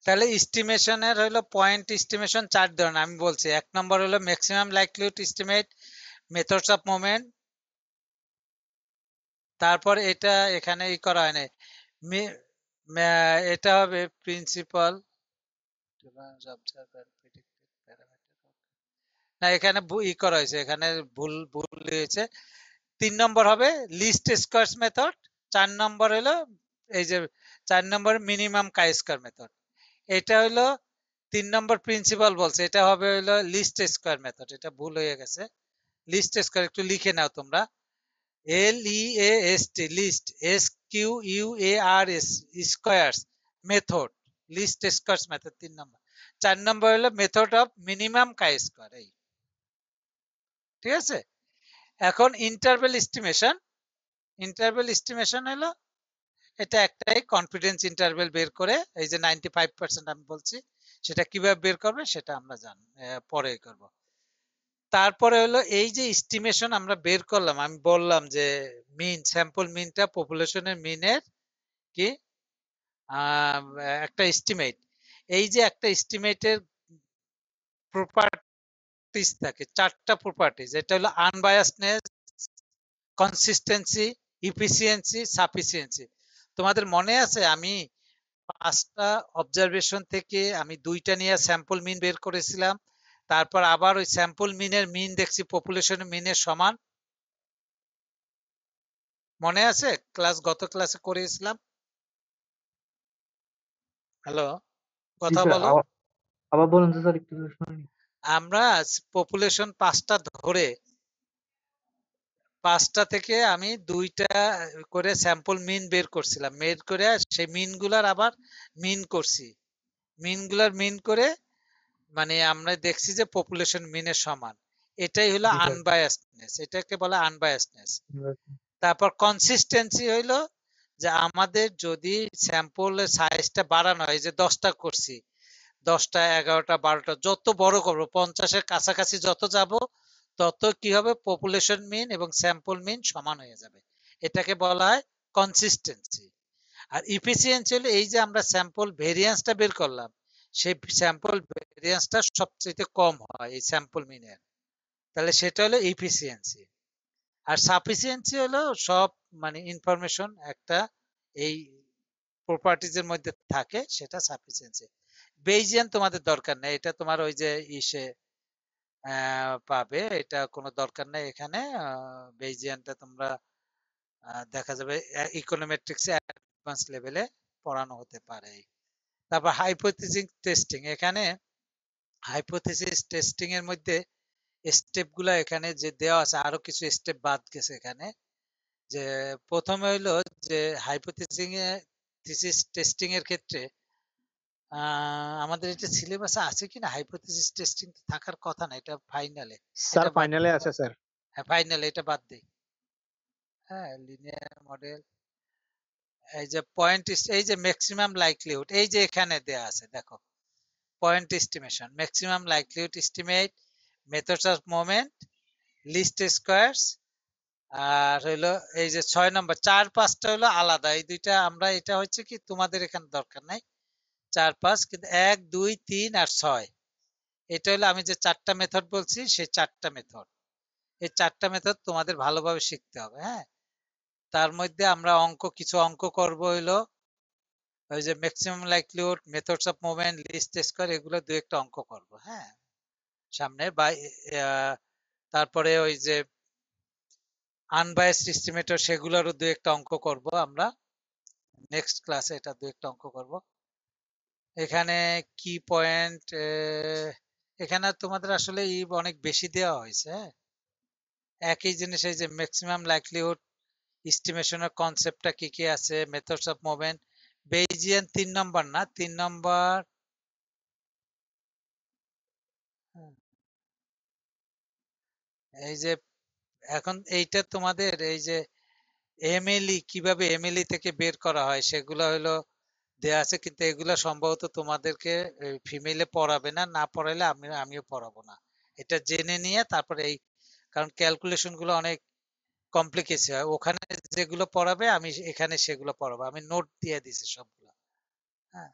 তাহলে এস্টিমেশনের হলো পয়েন্ট এস্টিমেশন 4 ধরনের আমি বলছি। 1 নম্বর হলো maximum likelihood estimate, methods of moment. তারপর এটা এখানে ই করা হয় না, এটা হবে প্রিন্সিপাল না, এখানে ই করা হয়েছে, এখানে ভুল ভুল হয়েছে। 3 নম্বর হবে লিস্ট স্কোয়ারস মেথড। 4 নম্বর হলো এই যে 4 নম্বর মিনিমাম কাই স্কোয়ার মেথড। এটা হলো 3 নম্বর প্রিন্সিপাল বলছে, এটা হবে হলো লিস্ট স্কোয়ার মেথড। এটা ভুল হয়ে গেছে, লিস্ট স্কোয়ার একটু লিখে নাও তোমরা, LEAST, least, SQUARS, squares method, least squares method 3 নম্বর। 4 নম্বর হলো method of minimum chi square. এই ঠিক আছে। এখন ইন্টারভেল এস্টিমেশন। ইন্টারভেল এস্টিমেশন হলো এটা একটাই কনফিডেন্স ইন্টারভেল বের করে, এই যে 95% আমি বলছি, সেটা কিভাবে বের করবে সেটা আমরা পরে করব। তারপরে হলো এই যে এস্টিমেশন আমরা বের করলাম, আমি বললাম যে মিন, স্যাম্পল মিনটা পপুলেশনের মিনের কি একটা এস্টিমেট। এই যে একটা এস্টিমেটের প্রপার্টিজ থাকে, 4টা প্রপার্টিজ। এটা হলো আনবায়াসনেস, কনসিস্টেন্সি, ইফিসিয়েন্সি, সাফিসিয়েন্সি। তোমাদের মনে আছে আমি 5টা অবজারভেশন থেকে আমি 2টা নিয়ে স্যাম্পল মিন বের করেছিলাম, তারপর আবার ওই স্যাম্পল মিনের মিন দেখছি পপুলেশন মিনের সমান। মনে আছে? গত ক্লাসে করেছিলাম। হ্যালো, জি কথা স্যার। বলো। আবার বলুন তো স্যার, একটু শুনি। আমরা পপুলেশন 5টা ধরে, 5টা থেকে আমি 2টা করে স্যাম্পল মিন বের করছিলাম, বের করে সেই মিনগুলার আবার মিন করছি, মিনগুলার মিন করে মানে আমরা দেখছি যে পপুলেশন মিনের সমান। এটাই হলো জি স্যার। আনবায়াসনেস, এটাকে বলে আনবায়াসনেস। বুঝতে তারপর কনসিস্টেন্সি হইলো যে আমাদের যদি স্যাম্পলের সাইজটা বাড়ানো হয়, এই যে 10টা করছি, 10টা 11টা 12টা যত বড় করবো 50-এর কাছাকাছি যত যাব তত কি হবে, পপুলেশন মিন এবং স্যাম্পল মিন সমান হয়ে যাবে। এটাকে বলা হয় কনসিস্টেন্সি। আর ইফিসিয়েন্সি হলো এই যে আমরা স্যাম্পল ভেরিয়েন্সটা বের করলাম, সেই স্যাম্পল ভেরিয়েন্সটা সবচেয়ে কম হয় এই স্যাম্পল মিনের, তাহলে সেটা হলো ইফিসিয়েন্সি। আর সাফিসিয়েন্সি হলো সব মানে ইনফরমেশন একটা এই প্রপার্টিজ এর মধ্যে থাকে, সেটা সাফিসিয়েন্সি। বেইজিয়ান তোমাদের দরকার নেই, এটা তোমার ওই যে ইসে পাবে, এটা কোনো দরকার নেই এখানে। বেইজিয়ানটা তোমরা দেখা যাবে ইকোনোমেট্রিক্স অ্যাডভান্স লেভেলে পড়ানো হতে পারে। তারপর হাইপোথিসিস টেস্টিং, এখানে হাইপোথিসিস টেস্টিং এর মধ্যে স্টেপ গুলা এখানে যে দেওয়া আছে, আরো কিছু স্টেপ বাদ গেছে এখানে। যে প্রথমে হইলো যে হাইপোথিসিস টেস্টিং এর ক্ষেত্রে আমাদের এটা সিলেবাসে আছে কিনা, হাইপোথিসিস টেস্টিং থাকার কথা না, এটা ফাইনালে, স্যার এটা বাদ ফাইনালে দিই। আছে স্যার। হ্যাঁ ফাইনালে, এটা বাদ দিই। হ্যাঁ লিনিয়ার মডেল, এই যে পয়েন্ট, এই যে ম্যাক্সিমাম লাইকলিহুড, এই যে এখানে দেয়া আছে দেখো, point estimation, maximum likelihood estimate, methods of moment, least squares, আর হইলো এই যে 6 নম্বর, 4-5টা হলো আলাদা, এই দুইটা আমরা, এটা হচ্ছে কি তোমাদের এখানে দরকার নাই 4-5, কিন্তু 1 2 3 আর 6, এটা হলো আমি যে 4টা মেথড বলছি সেই 4টা মেথড। এই 4টা মেথড তোমাদের ভালোভাবে শিখতে হবে। হ্যাঁ, তার মধ্যে আমরা কিছু অঙ্ক করব হইলো ওই যে maximum likelihood, methods of movement, least square, এগুলো দু একটা অঙ্ক করব। হ্যাঁ সামনে বা তারপরে ওই যে আনবায়াসড এস্টিমেটর, সেগুলোরও দু একটা অঙ্ক করব আমরা নেক্সট ক্লাসে, এটা দু একটা অঙ্ক করব। এখানে কি পয়েন্ট, এখানে তোমাদের আসলে অনেক বেশি দেওয়া হয়েছে। হ্যাঁ, একই জিনিস, এই যে ম্যাক্সিমাম লাইকলিহুড এস্টিমেশনের কনসেপ্টটা কি কি আছে, মেথডস অফ মুভমেন্ট, বেইজিয়ান 3 নম্বর না, 3 নম্বর। এই যে এখন এইটা তোমাদের এই যে এমএলই, কিভাবে এমএলই থেকে বের করা হয় সেগুলো হলো দেয়া আছে, কিন্তু এগুলো সম্ভবত তোমাদেরকে ফিমেলে পড়াবে না, না পড়াইলে আমিও পড়াবো না। এটা জেনে নিয়ে তারপরে এই, কারণ ক্যালকুলেশন গুলো অনেক কমপ্লিকেসি হয়, ওখানে যেগুলো পড়াবে আমি এখানে সেগুলো পড়াবো, আমি নোট দিয়ে দিছি সবগুলো। হ্যাঁ,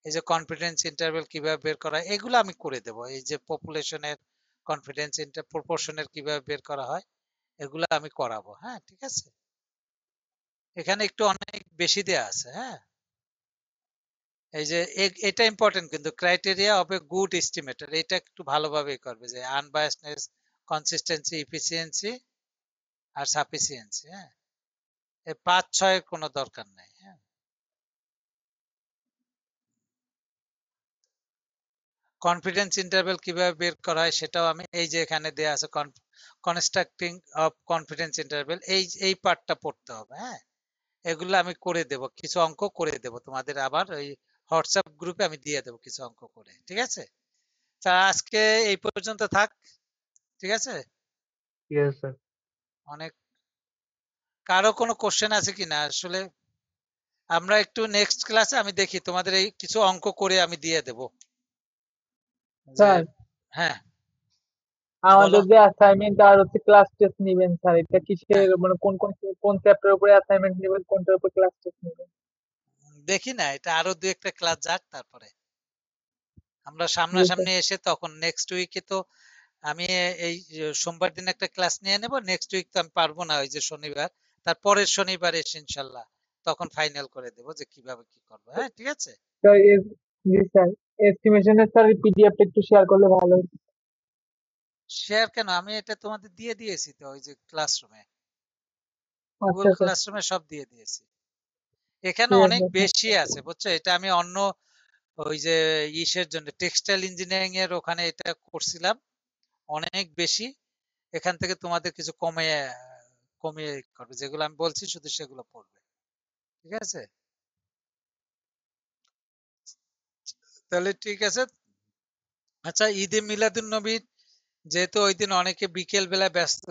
এই যে কনফিডেন্স ইন্টারভ্যাল কিভাবে বের করা হয় এগুলো আমি করে দেবো, এই যে পপুলেশনের কনফিডেন্স প্রপোর্শনের কিভাবে বের করা হয় এগুলো আমি করাবো। হ্যাঁ ঠিক আছে, এখানে একটু অনেক বেশি দেয়া আছে। হ্যাঁ, এই যে এটা ইম্পর্টেন্ট, কিন্তু criteria of a good estimator, এটা একটু ভালোভাবে করবে, যে আনবায়াসনেস, কনসিস্টেন্সি, ইফিসিয়েন্সি আর সাফিসিয়েন্সি। হ্যাঁ, এই 5-6 কোনো দরকার নাই। হ্যাঁ, কনফিডেন্স ইন্টারভ্যাল কিভাবে বের করা হয় সেটাও আমি, এই যে এখানে দেয়া আছে কনস্ট্রাক্টিং অফ কনফিডেন্স ইন্টারভ্যাল, এই পার্টটা পড়তে হবে। হ্যাঁ, এগুলো আমি করে দেব, কিছু অঙ্ক করে দেব তোমাদের, আবার ওই হোয়াটসঅ্যাপ গ্রুপে আমি দিয়ে দেবো কিছু অঙ্ক করে। ঠিক আছে, তা আজকে এই পর্যন্ত থাক। ঠিক আছে, ঠিক আছে স্যার। অনেক, কারো কোনো কোশ্চেন আছে কিনা আসলে, আমরা একটু নেক্সট ক্লাসে আমি দেখি তোমাদের এই কিছু অঙ্ক করে আমি দিয়ে দেব যে। স্যার হ্যাঁ বলো। আমাদের যে অ্যাসাইনমেন্ট আর হচ্ছে ক্লাস টেস্ট নিবেন স্যার, এটা হ্যাঁ, কিসের মানে কোন কোন কোন চ্যাপ্টারের উপরে অ্যাসাইনমেন্ট নেবেন, কোনটার উপর ক্লাস টেস্ট নেবেন? দেখি না, এটা আরো দু একটা ক্লাস যাক, তারপরে আমরা জি স্যার। সামনাসামনি এসে তখন নেক্সট উইকে তো আমি এই সোমবার দিন একটা ক্লাস নিয়ে নেব, নেক্সট উইক তো আমি পারবো না, ওই যে শনিবার, তার পরের শনিবার এসে ইনশাল্লাহ তখন ফাইনাল করে দেবো যে কিভাবে কি করবো। হ্যাঁ ঠিক আছে, স্যার জি স্যার, এস্টিমেশনের স্যার পিডিএফটা একটু শেয়ার করলে ভালো হতো। শেয়ার কেন, আমি এটা তোমাদের দিয়ে দিয়েছি তো ওই যে ক্লাসরুমে, গুগল আচ্ছা স্যার, ক্লাসরুমে সব দিয়ে দিয়েছি। এখানে ঠিক অনেক আছে স্যার। বেশি আছে বুঝছো, এটা আমি অন্য ওই যে ইসের জন্য টেক্সটাইল ইঞ্জিনিয়ারিং এর ওখানে এটা করছিলাম অনেক বেশি, এখান থেকে তোমাদের কিছু কমিয়ে করবে, যেগুলো আমি বলছি শুধু সেগুলো পড়বে। ঠিক আছে, তাহলে ঠিক আছে। আচ্ছা, ঈদে মিলাদুন নবীর যেহেতু ওই দিন অনেকে বিকেল বেলা ব্যস্ত,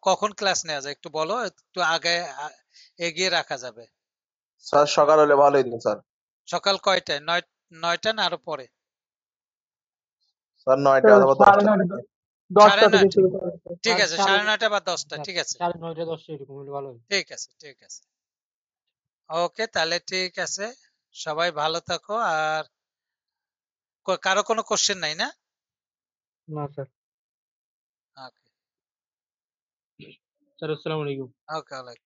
কখন ক্লাস নেওয়া যায় একটু বলো, একটু আগে এগিয়ে রাখা যাবে। স্যার সকাল হলে ভালো হইতো স্যার। সকাল কয়টায়? 9টা না আরো পরে? স্যার 9টা স্যার অথবা সাড়ে 10টা। নয়টা, সাড়ে 10টা থেকে নয়টা শুরু করা যায়। ঠিক আর আছে, সাড়ে 9:30 বা 10টা, ঠিক আছে, 9:30 10টা এরকম হলে ভালো হয়। ঠিক আছে, ঠিক আছে। ওকে, তাহলে ঠিক আছে, সবাই ভালো থাকো। আর কারো কোনো কোশ্চেন নাই না? না স্যার। ওকে, স্যার আসসালামু আলাইকুম। ওকে।